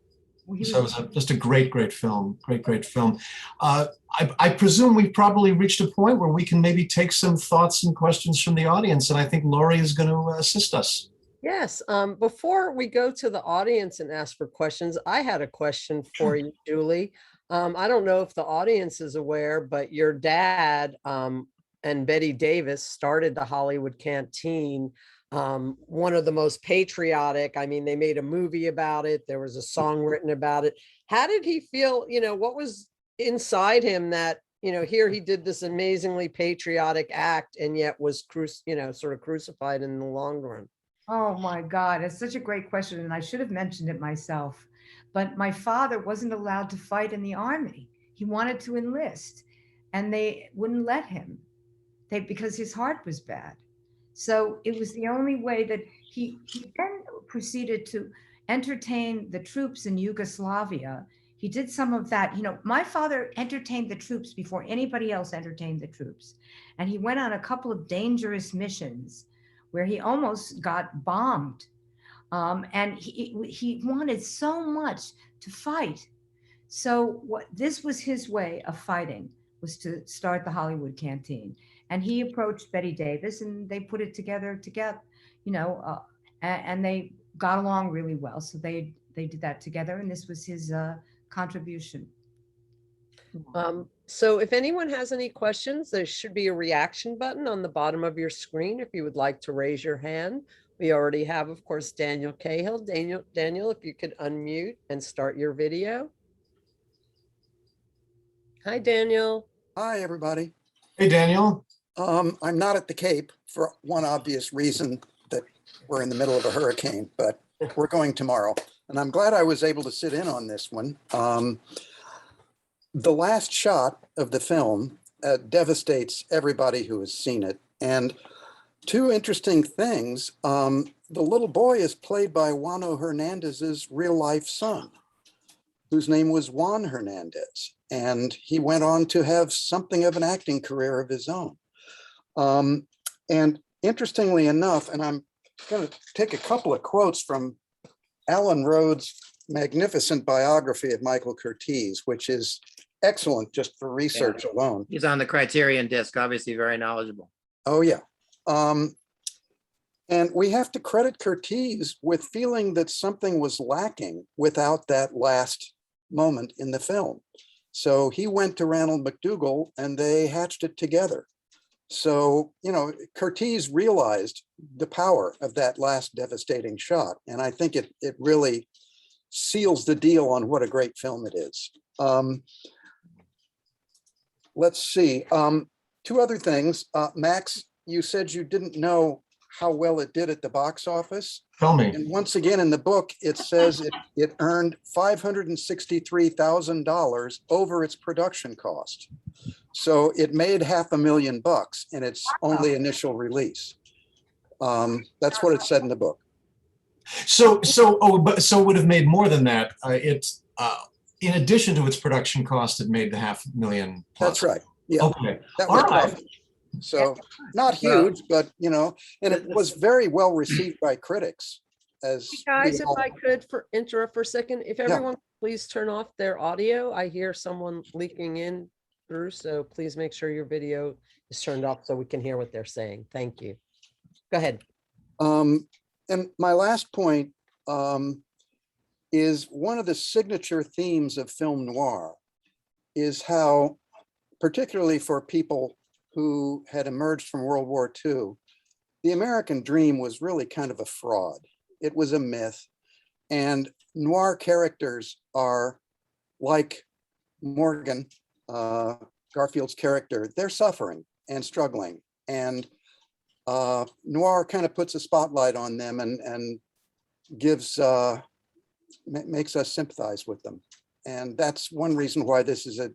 So it was just a great film, great film. I presume we've probably reached a point where we can maybe take some thoughts and questions from the audience, and I think Laurie is going to assist us. Yes. Before we go to the audience and ask for questions, I had a question for you, Julie. I don't know if the audience is aware, but your dad and Betty Davis started the Hollywood Canteen one of the most patriotic. I mean, they made a movie about it. There was a song written about it. How did he feel? What was inside him that, here he did this amazingly patriotic act and yet was, sort of crucified in the long run? Oh my God, it's such a great question. And I should have mentioned it myself. But my father wasn't allowed to fight in the army. He wanted to enlist and they wouldn't let him because his heart was bad. So it was the only way that he then proceeded to entertain the troops in Yugoslavia. He did some of that. My father entertained the troops before anybody else entertained the troops. And he went on a couple of dangerous missions where he almost got bombed. And he wanted so much to fight. So this was his way of fighting, was to start the Hollywood Canteen. And he approached Betty Davis and they put it together, and they got along really well. So they did that together. And this was his contribution. So if anyone has any questions, there should be a reaction button on the bottom of your screen if you would like to raise your hand. We already have, of course, Daniel Cahill. Daniel, if you could unmute and start your video. Hi, Daniel. Hi, everybody. Hey, Daniel. I'm not at the Cape for one obvious reason, that we're in the middle of a hurricane, but we're going tomorrow. And I'm glad I was able to sit in on this one. The last shot of the film devastates everybody who has seen it. And two interesting things. The little boy is played by Juana Hernandez's real life son, whose name was Juan Hernandez. And he went on to have something of an acting career of his own. And interestingly enough, and I'm going to take a couple of quotes from Alan Rhodes' magnificent biography of Michael Curtiz, which is excellent just for research alone. He's on the Criterion disc, obviously very knowledgeable. Oh, yeah. And we have to credit Curtiz with feeling that something was lacking without that last moment in the film. So he went to Ranald McDougall and they hatched it together. So, Curtiz realized the power of that last devastating shot. And I think it really seals the deal on what a great film it is. Let's see. Two other things. Max, you said you didn't know how well it did at the box office. Tell me. And once again, in the book, it says it earned $563,000 over its production cost. So it made $500,000 in its only initial release. That's what it said in the book. So it would have made more than that. In addition to its production cost, it made the $500,000 plus. That's right. Yeah. Okay. That was all right. profit. So not huge, but and it was very well received by critics. As guys, if I could interrupt for a second, if everyone please turn off their audio. I hear someone leaking in through, so please make sure your video is turned off so we can hear what they're saying. Thank you. Go ahead. And my last point is one of the signature themes of film noir is how, particularly for people who had emerged from World War II, the American dream was really kind of a fraud. It was a myth. And noir characters are like Morgan, Garfield's character. They're suffering and struggling. And noir kind of puts a spotlight on them and gives, makes us sympathize with them. And that's one reason why this is a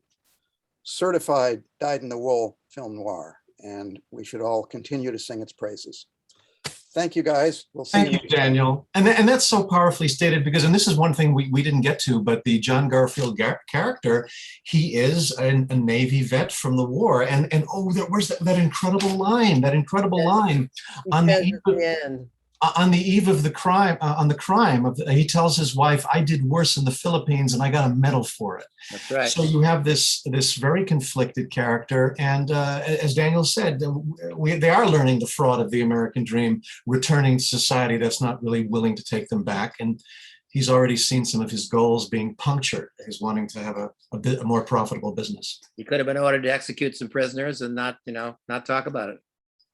certified dyed-in-the-wool film noir, and we should all continue to sing its praises. Thank you, guys. We'll see Thank you, Daniel. And that's so powerfully stated because, and this is one thing we didn't get to, but the John Garfield character, he is a Navy vet from the war. And where's that incredible line, on the eve of the crime, he tells his wife, "I did worse in the Philippines and I got a medal for it." That's right. So you have this very conflicted character. And as Daniel said, they are learning the fraud of the American dream, returning to society that's not really willing to take them back. And he's already seen some of his goals being punctured. He's wanting to have a more profitable business. He could have been ordered to execute some prisoners and not talk about it.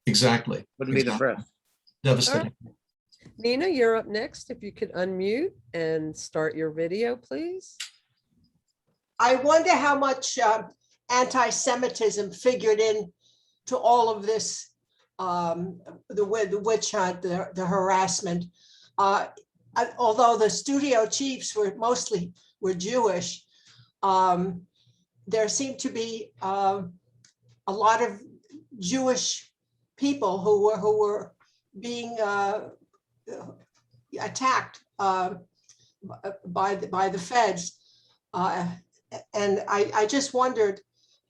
Exactly. Wouldn't be the first. Devastating. Nina, you're up next. If you could unmute and start your video, please. I wonder how much anti-Semitism figured in to all of this, the witch hunt, the harassment. Although the studio chiefs were Jewish, there seemed to be a lot of Jewish people who were being attacked by the feds. And I just wondered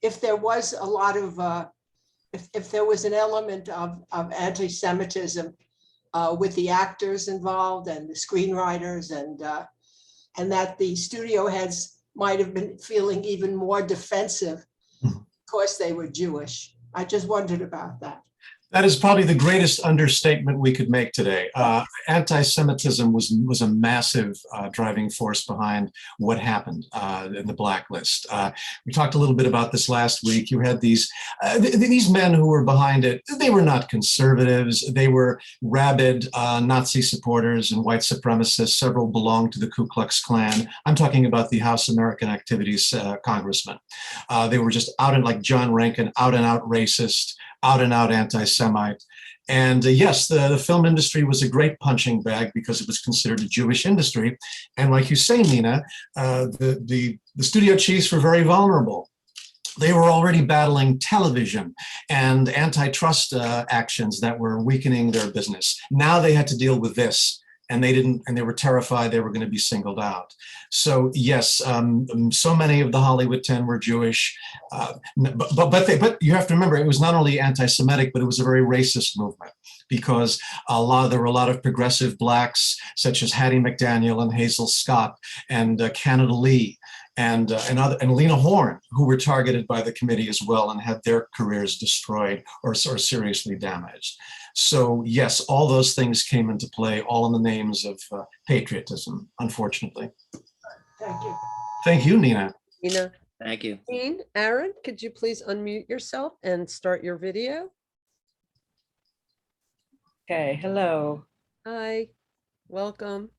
if there was a lot of, if there was an element of anti-Semitism with the actors involved and the screenwriters, and that the studio heads might have been feeling even more defensive because they were Jewish. I just wondered about that. That is probably the greatest understatement we could make today. Anti-Semitism was a massive driving force behind what happened in the blacklist. We talked a little bit about this last week. You had these men who were behind it. They were not conservatives. They were rabid Nazi supporters and white supremacists. Several belonged to the Ku Klux Klan. I'm talking about the House American Activities congressman. They were just out and like John Rankin, out and out racist, out and out anti-Semite. And yes, the film industry was a great punching bag because it was considered a Jewish industry. And like you say, Nina, the studio chiefs were very vulnerable. They were already battling television and antitrust actions that were weakening their business. Now they had to deal with this. And they were terrified they were going to be singled out. So yes, so many of the Hollywood 10 were Jewish, but you have to remember it was not only anti-Semitic, but it was a very racist movement because there were a lot of progressive blacks such as Hattie McDaniel and Hazel Scott and Canada Lee and Lena Horne, who were targeted by the committee as well and had their careers destroyed or seriously damaged. So yes, all those things came into play, all in the names of patriotism, unfortunately. Thank you. Thank you, Nina. Nina. Thank you. Dean, Aaron, could you please unmute yourself and start your video? Okay, hello. Hi, welcome.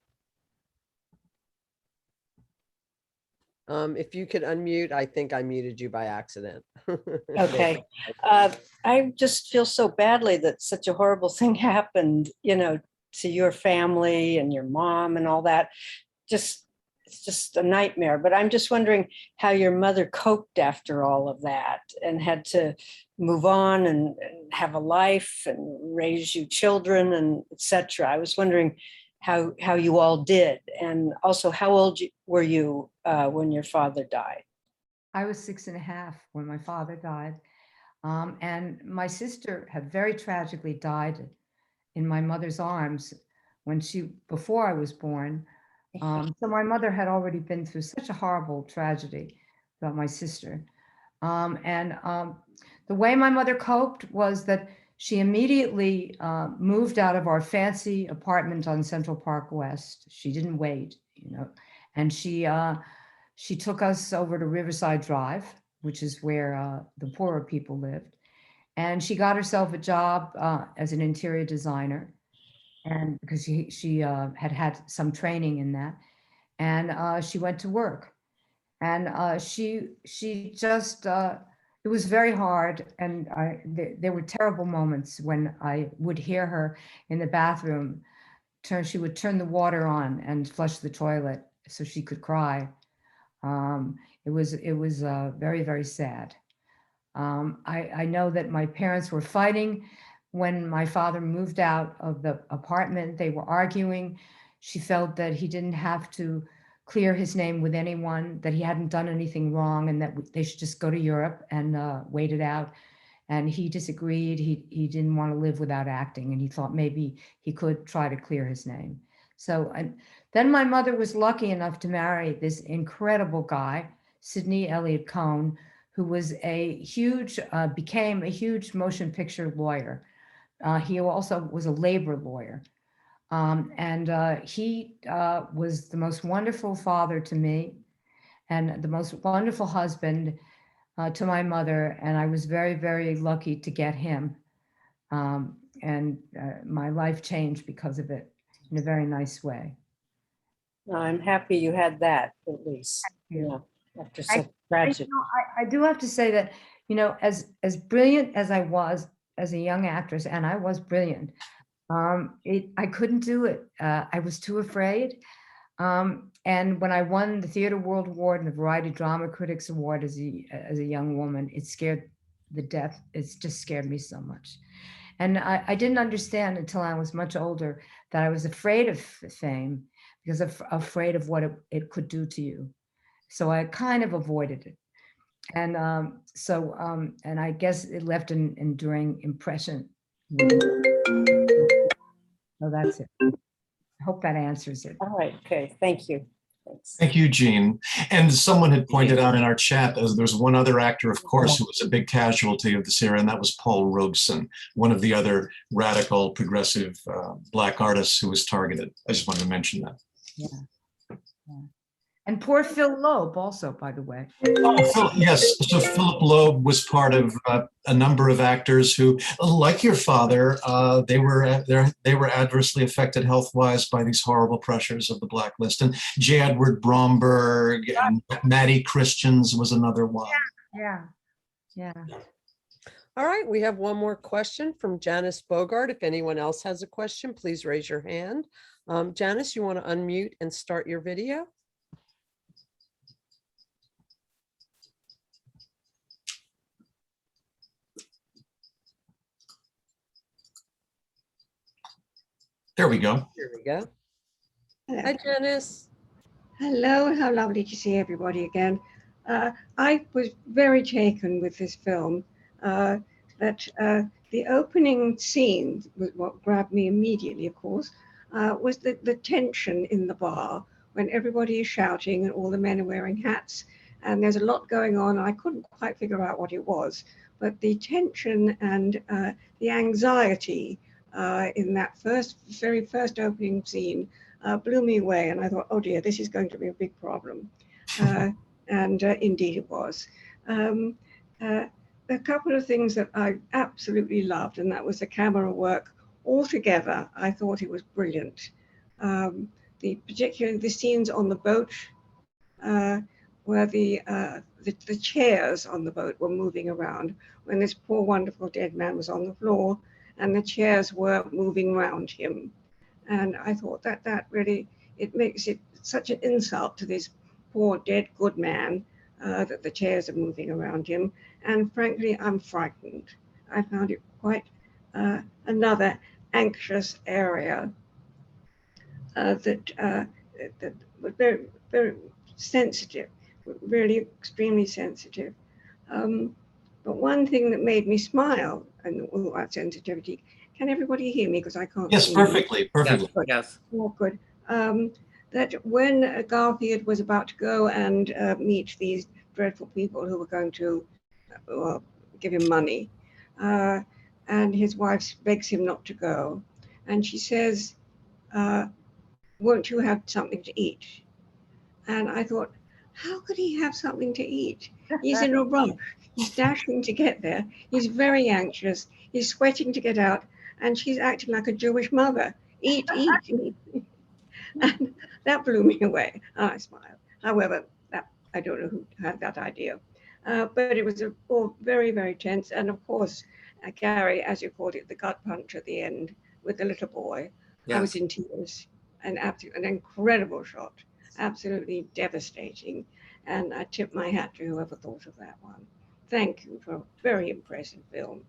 If you could unmute, I think I muted you by accident. Okay. I just feel so badly that such a horrible thing happened, to your family and your mom and all that. It's just a nightmare. But I'm just wondering how your mother coped after all of that and had to move on and have a life and raise you children and etc. I was wondering how you all did, and also how old were you when your father died? I was 6.5 when my father died. And my sister had very tragically died in my mother's arms before I was born. So my mother had already been through such a horrible tragedy about my sister. The way my mother coped was that she immediately moved out of our fancy apartment on Central Park West. She didn't wait, and she took us over to Riverside Drive, which is where the poorer people lived. And she got herself a job as an interior designer, and because she had some training in that, and she went to work. And she just, it was very hard. And there were terrible moments when I would hear her in the bathroom. She would turn the water on and flush the toilet so she could cry. It was very, very sad. I know that my parents were fighting when my father moved out of the apartment. They were arguing. She felt that he didn't have to clear his name with anyone, that he hadn't done anything wrong, and that they should just go to Europe and wait it out. And he disagreed. He didn't want to live without acting, and he thought maybe he could try to clear his name. So, and then my mother was lucky enough to marry this incredible guy, Sidney Elliott Cohn, who was became a huge motion picture lawyer. He also was a labor lawyer. He was the most wonderful father to me and the most wonderful husband to my mother. And I was very, very lucky to get him. my life changed because of it in a very nice way. I'm happy you had that, at least, after such tragedy. I do have to say that, as brilliant as I was as a young actress, and I was brilliant, I couldn't do it. I was too afraid. And when I won the Theatre World Award and the Variety Drama Critics Award as a young woman, it scared the death. It's just scared me so much. And I didn't understand until I was much older that I was afraid of fame because of afraid of what it could do to you. So I kind of avoided it. And and I guess it left an enduring impression. So that's it. I hope that answers it. All right. Okay. Thank you. Thanks. Thank you, Jean. And someone had pointed out in our chat, as there's one other actor, of course, who was a big casualty of this era, and that was Paul Robeson, one of the other radical, progressive Black artists who was targeted. I just wanted to mention that. Yeah. And poor Phil Loeb also, by the way. Oh, yes. So Philip Loeb was part of a number of actors who, like your father, they were adversely affected health-wise by these horrible pressures of the blacklist. And J. Edward Bromberg and Matty Christians was another one. Yeah. All right, we have one more question from Janice Bogart. If anyone else has a question, please raise your hand. Janice, you want to unmute and start your video? There we go. Here we go. Hello. Hi, Janice. Hello, how lovely to see everybody again. I was very taken with this film. The opening scene was what grabbed me immediately, of course, was the tension in the bar when everybody is shouting and all the men are wearing hats and there's a lot going on. I couldn't quite figure out what it was, but the tension and the anxiety in that very first opening scene blew me away, and I thought, oh dear, this is going to be a big problem. And indeed it was. A couple of things that I absolutely loved, and that was the camera work altogether. I thought it was brilliant. Particularly the scenes on the boat, where the chairs on the boat were moving around when this poor wonderful dead man was on the floor and the chairs were moving around him. And I thought that really, it makes it such an insult to this poor dead good man that the chairs are moving around him. And frankly, I'm frightened. I found it quite another anxious area that was very, very sensitive, really extremely sensitive. But one thing that made me smile, and all that sensitivity, can everybody hear me? Because I can't. Yes, perfectly. Yes. Oh, good. That when Garfield was about to go and meet these dreadful people who were going to give him money, and his wife begs him not to go, and she says, won't you have something to eat? And I thought, how could he have something to eat? He's in a rush. He's dashing to get there. He's very anxious. He's sweating to get out. And she's acting like a Jewish mother. Eat, eat, eat. And that blew me away. And I smiled. However, I don't know who had that idea. But it was all very, very tense. And of course, Gary, as you called it, the gut punch at the end with the little boy. Yes. I was in tears. An incredible shot. Absolutely devastating. And I tip my hat to whoever thought of that one. Thank you for a very impressive film.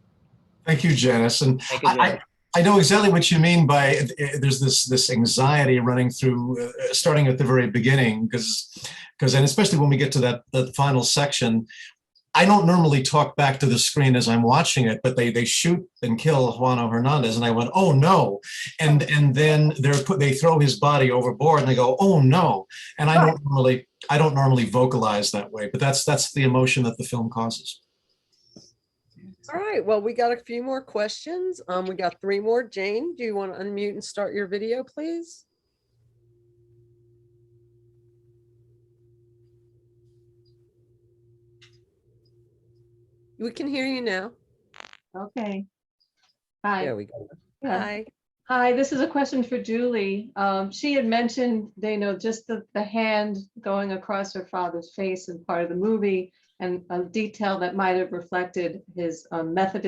Thank you, Janice. And I know exactly what you mean by there's this anxiety running through, starting at the very beginning, because and especially when we get to that final section, I don't normally talk back to the screen as I'm watching it, but they shoot and kill Juana Hernandez, and I went, oh no, and then they throw his body overboard, and they go, oh no, and I don't normally vocalize that way, but that's the emotion that the film causes. All right, well, we got a few more questions. We got 3 more. Jane, do you want to unmute and start your video, please? We can hear you now. Okay. Hi. There we go. Yeah. Hi. Hi, this is a question for Julie. She had mentioned, just the hand going across her father's face in part of the movie, and a detail that might have reflected his method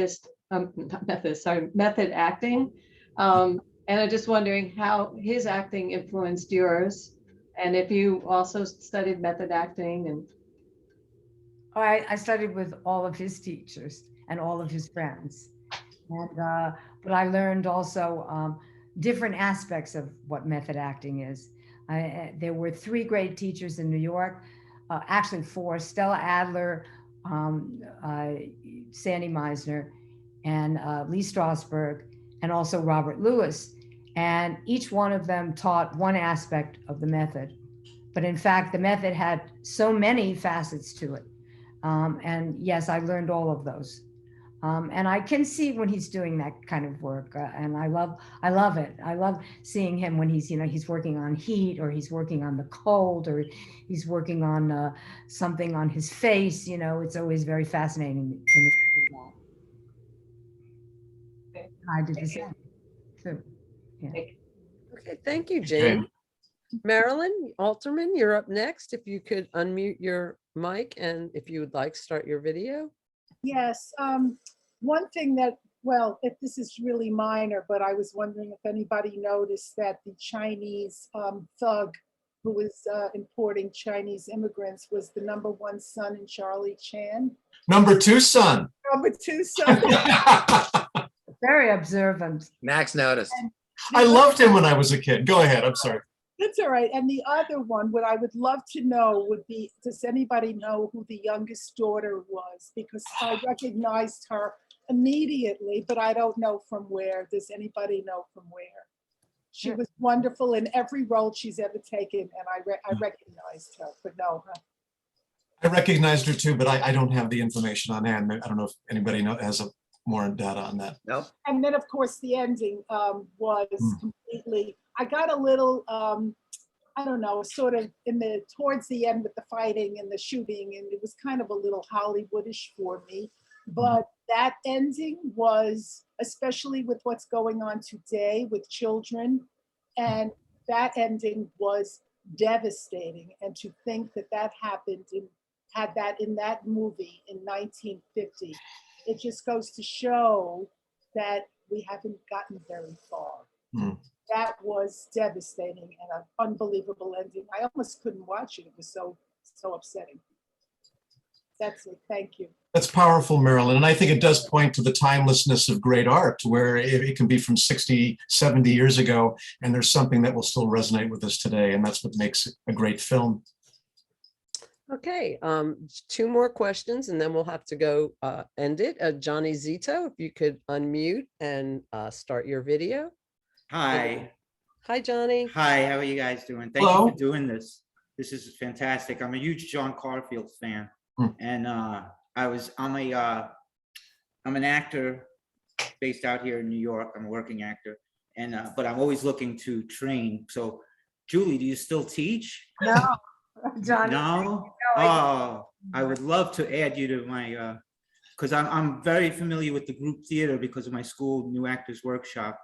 acting. And I'm just wondering how his acting influenced yours, and if you also studied method acting. And I studied with all of his teachers and all of his friends. And, but I learned also different aspects of what method acting is. There were 3 great teachers in New York, actually 4, Stella Adler, Sandy Meisner, and Lee Strasberg, and also Robert Lewis. And each one of them taught one aspect of the method. But in fact, the method had so many facets to it. And yes, I learned all of those. And I can see when he's doing that kind of work, and I love it. I love seeing him when he's working on heat, or he's working on the cold, or he's working on something on his face. It's always very fascinating to me to do that. Okay. I did the same too. Yeah. Okay, thank you, Jane. Marilyn Alterman, you're up next. If you could unmute your mic, and if you would like, start your video. Yes, one thing that, well, if this is really minor, but I was wondering if anybody noticed that the Chinese thug who was importing Chinese immigrants was the #1 son in Charlie Chan. #2 son. #2 son. Very observant. Max noticed. I loved him when I was a kid. Go ahead. I'm sorry. That's all right. And the other one, what I would love to know would be, does anybody know who the youngest daughter was? Because I recognized her immediately, but I don't know from where. Does anybody know from where? She was wonderful in every role she's ever taken, and I recognized her, but no. I recognized her too, but I don't have the information on hand. I don't know if anybody has more data on that. No. And then, of course, the ending was completely, I got a little, I don't know, sort of towards the end with the fighting and the shooting, and it was kind of a little Hollywoodish for me. But that ending was, especially with what's going on today with children, and that ending was devastating. And to think that that happened had that in that movie in 1950, it just goes to show that we haven't gotten very far. That was devastating and an unbelievable ending. I almost couldn't watch it. It was so upsetting. That's it. Thank you. That's powerful, Marilyn. And I think it does point to the timelessness of great art, where it can be from 60, 70 years ago, and there's something that will still resonate with us today. And that's what makes it a great film. Okay, 2 more questions, and then we'll have to go end it. Johnny Zito, if you could unmute and start your video. Hi. Hi, Johnny. Hi, how are you guys doing? Thank you for doing this. This is fantastic. I'm a huge John Garfield fan. And I'm an actor based out here in New York. I'm a working actor, and but I'm always looking to train. So, Julie, do you still teach? No, Johnny. No. Oh, I would love to add you to my, because I'm very familiar with the group theater because of my school, New Actors Workshop.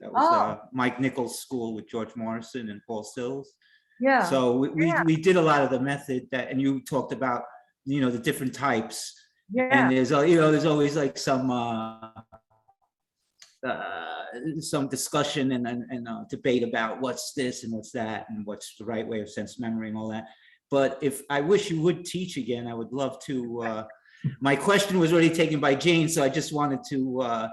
That was Mike Nichols' school with George Morrison and Paul Stills. Yeah. So we did a lot of the method that, and you talked about, the different types. Yeah. And there's always like some discussion and debate about what's this and what's that and what's the right way of sense memory and all that. But I wish you would teach again. I would love to. My question was already taken by Jane, so I just wanted to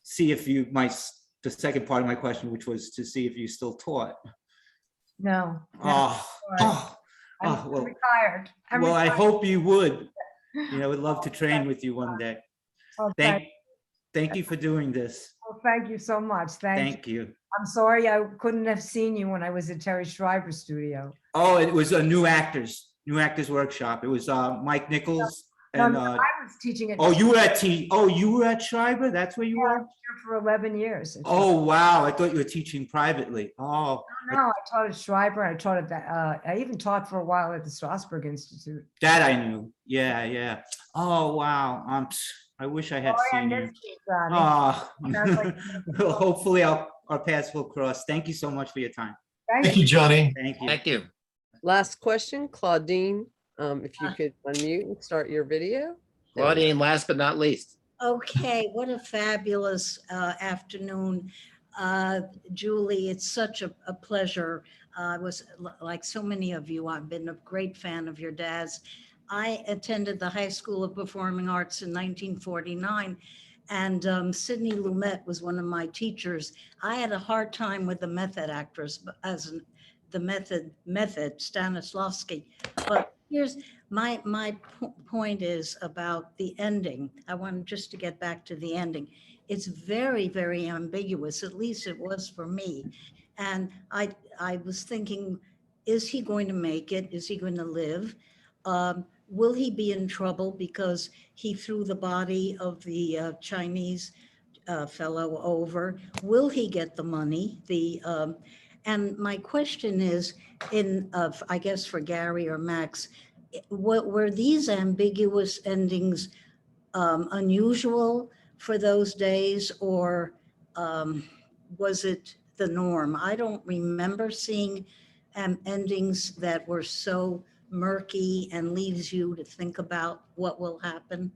see if the second part of my question, which was to see if you still taught. No. I'm retired. Well, I hope you would. I would love to train with you one day. Thank you for doing this. Well, thank you so much. Thank you. I'm sorry I couldn't have seen you when I was at Terry Schreiber's studio. Oh, it was a New Actors Workshop. It was Mike Nichols. And I was teaching at. You were at Schreiber? That's where you were? For 11 years. Oh, wow. I thought you were teaching privately. Oh. No, I taught at Schreiber. I taught at that. I even taught for a while at the Strasberg Institute. That I knew. Yeah. Oh, wow. I wish I had Sorry I seen you. missed you, Johnny. Ah, Sounds like well, hopefully our paths will cross. Thank you so much for your time. Thank you, Johnny. Thank you. Thank you. Last question, Claudine, if you could unmute and start your video. Claudine, last but not least. Okay, what a fabulous afternoon. Julie, it's such a pleasure. I was like so many of you, I've been a great fan of your dad's. I attended the High School of Performing Arts in 1949, and Sidney Lumet was one of my teachers. I had a hard time with the method actress the method Stanislavski. But here's my point is about the ending. I want just to get back to the ending. It's very, very ambiguous, at least it was for me. And I was thinking, is he going to make it? Is he going to live? Will he be in trouble because he threw the body of the Chinese fellow over? Will he get the money? And my question is, I guess for Gary or Max, what were these ambiguous endings unusual for those days, or was it the norm? I don't remember seeing endings that were so murky and leaves you to think about what will happen.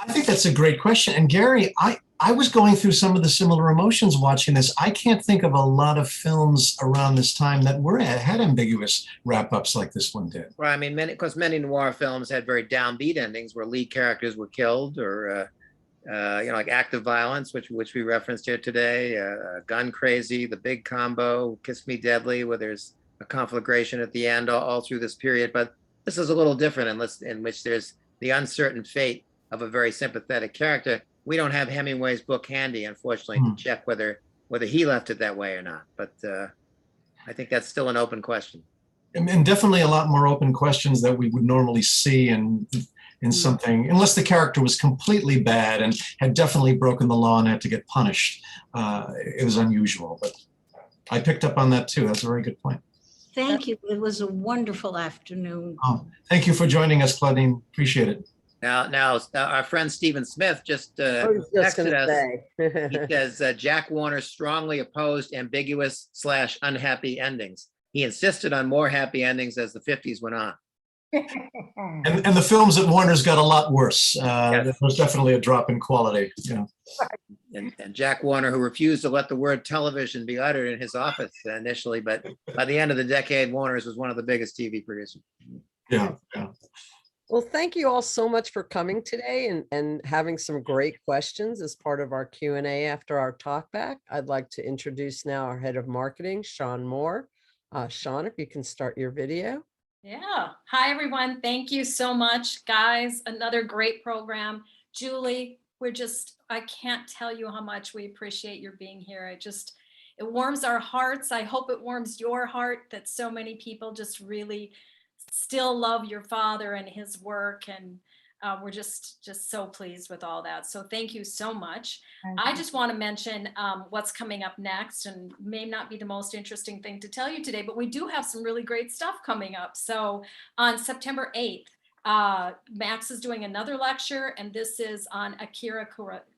I think that's a great question. And Gary, I was going through some of the similar emotions watching this. I can't think of a lot of films around this time that had ambiguous wrap-ups like this one did. Well, I mean, because many noir films had very downbeat endings where lead characters were killed, or like Active Violence, which we referenced here today, Gun Crazy, The Big Combo, Kiss Me Deadly, where there's a conflagration at the end all through this period. But this is a little different in which there's the uncertain fate of a very sympathetic character. We don't have Hemingway's book handy, unfortunately, to check whether he left it that way or not. But I think that's still an open question. And definitely a lot more open questions that we would normally see in something, unless the character was completely bad and had definitely broken the law and had to get punished. It was unusual, but I picked up on that too. That's a very good point. Thank you. It was a wonderful afternoon. Oh, thank you for joining us, Claudine. Appreciate it. Now, our friend Stephen Smith just texted us. He says Jack Warner strongly opposed ambiguous / unhappy endings. He insisted on more happy endings as the 50s went on. And the films at Warner's got a lot worse. Yes. There was definitely a drop in quality. Yeah. And Jack Warner, who refused to let the word television be uttered in his office initially, but by the end of the decade, Warner's was one of the biggest TV producers. Yeah. Well, thank you all so much for coming today and having some great questions as part of our Q&A after our talk back. I'd like to introduce now our head of marketing, Sean Moore. Sean, if you can start your video. Yeah. Hi, everyone. Thank you so much, guys. Another great program. Julie, I can't tell you how much we appreciate your being here. It warms our hearts. I hope it warms your heart that so many people just really still love your father and his work. And we're just so pleased with all that. So thank you so much. I just want to mention what's coming up next, and may not be the most interesting thing to tell you today, but we do have some really great stuff coming up. So on September 8th, Max is doing another lecture, and this is on Akira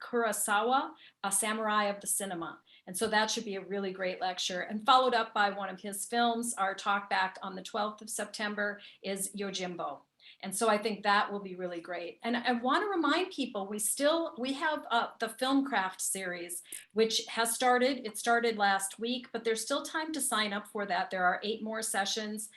Kurosawa, a samurai of the cinema. And so that should be a really great lecture, and followed up by one of his films. Our talk back on the 12th of September is Yojimbo. And so I think that will be really great. And I want to remind people, we have the Filmcraft series, which has started. It started last week, but there's still time to sign up for that. There are 8 more sessions.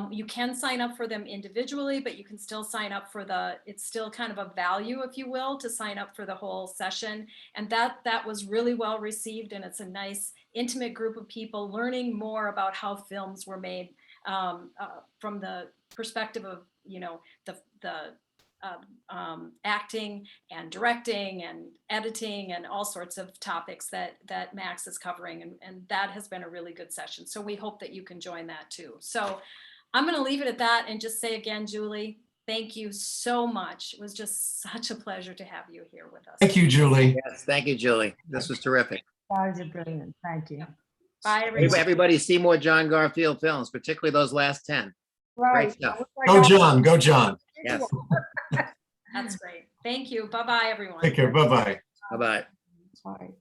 You can sign up for them individually, but you can still sign up for it's still kind of a value, if you will, to sign up for the whole session. And that was really well received. And it's a nice, intimate group of people learning more about how films were made from the perspective of, the acting and directing and editing and all sorts of topics that Max is covering. And that has been a really good session. So we hope that you can join that too. So I'm going to leave it at that and just say again, Julie, thank you so much. It was just such a pleasure to have you here with us. Thank you, Julie. Yes, thank you, Julie. This was terrific. That was brilliant. Thank you. Bye, everybody. Everybody see more John Garfield films, particularly those last 10. Right. Great stuff. Go, John. Go, John. Yes. That's great. Thank you. Bye-bye, everyone. Take care. Bye-bye. Bye-bye. Sorry.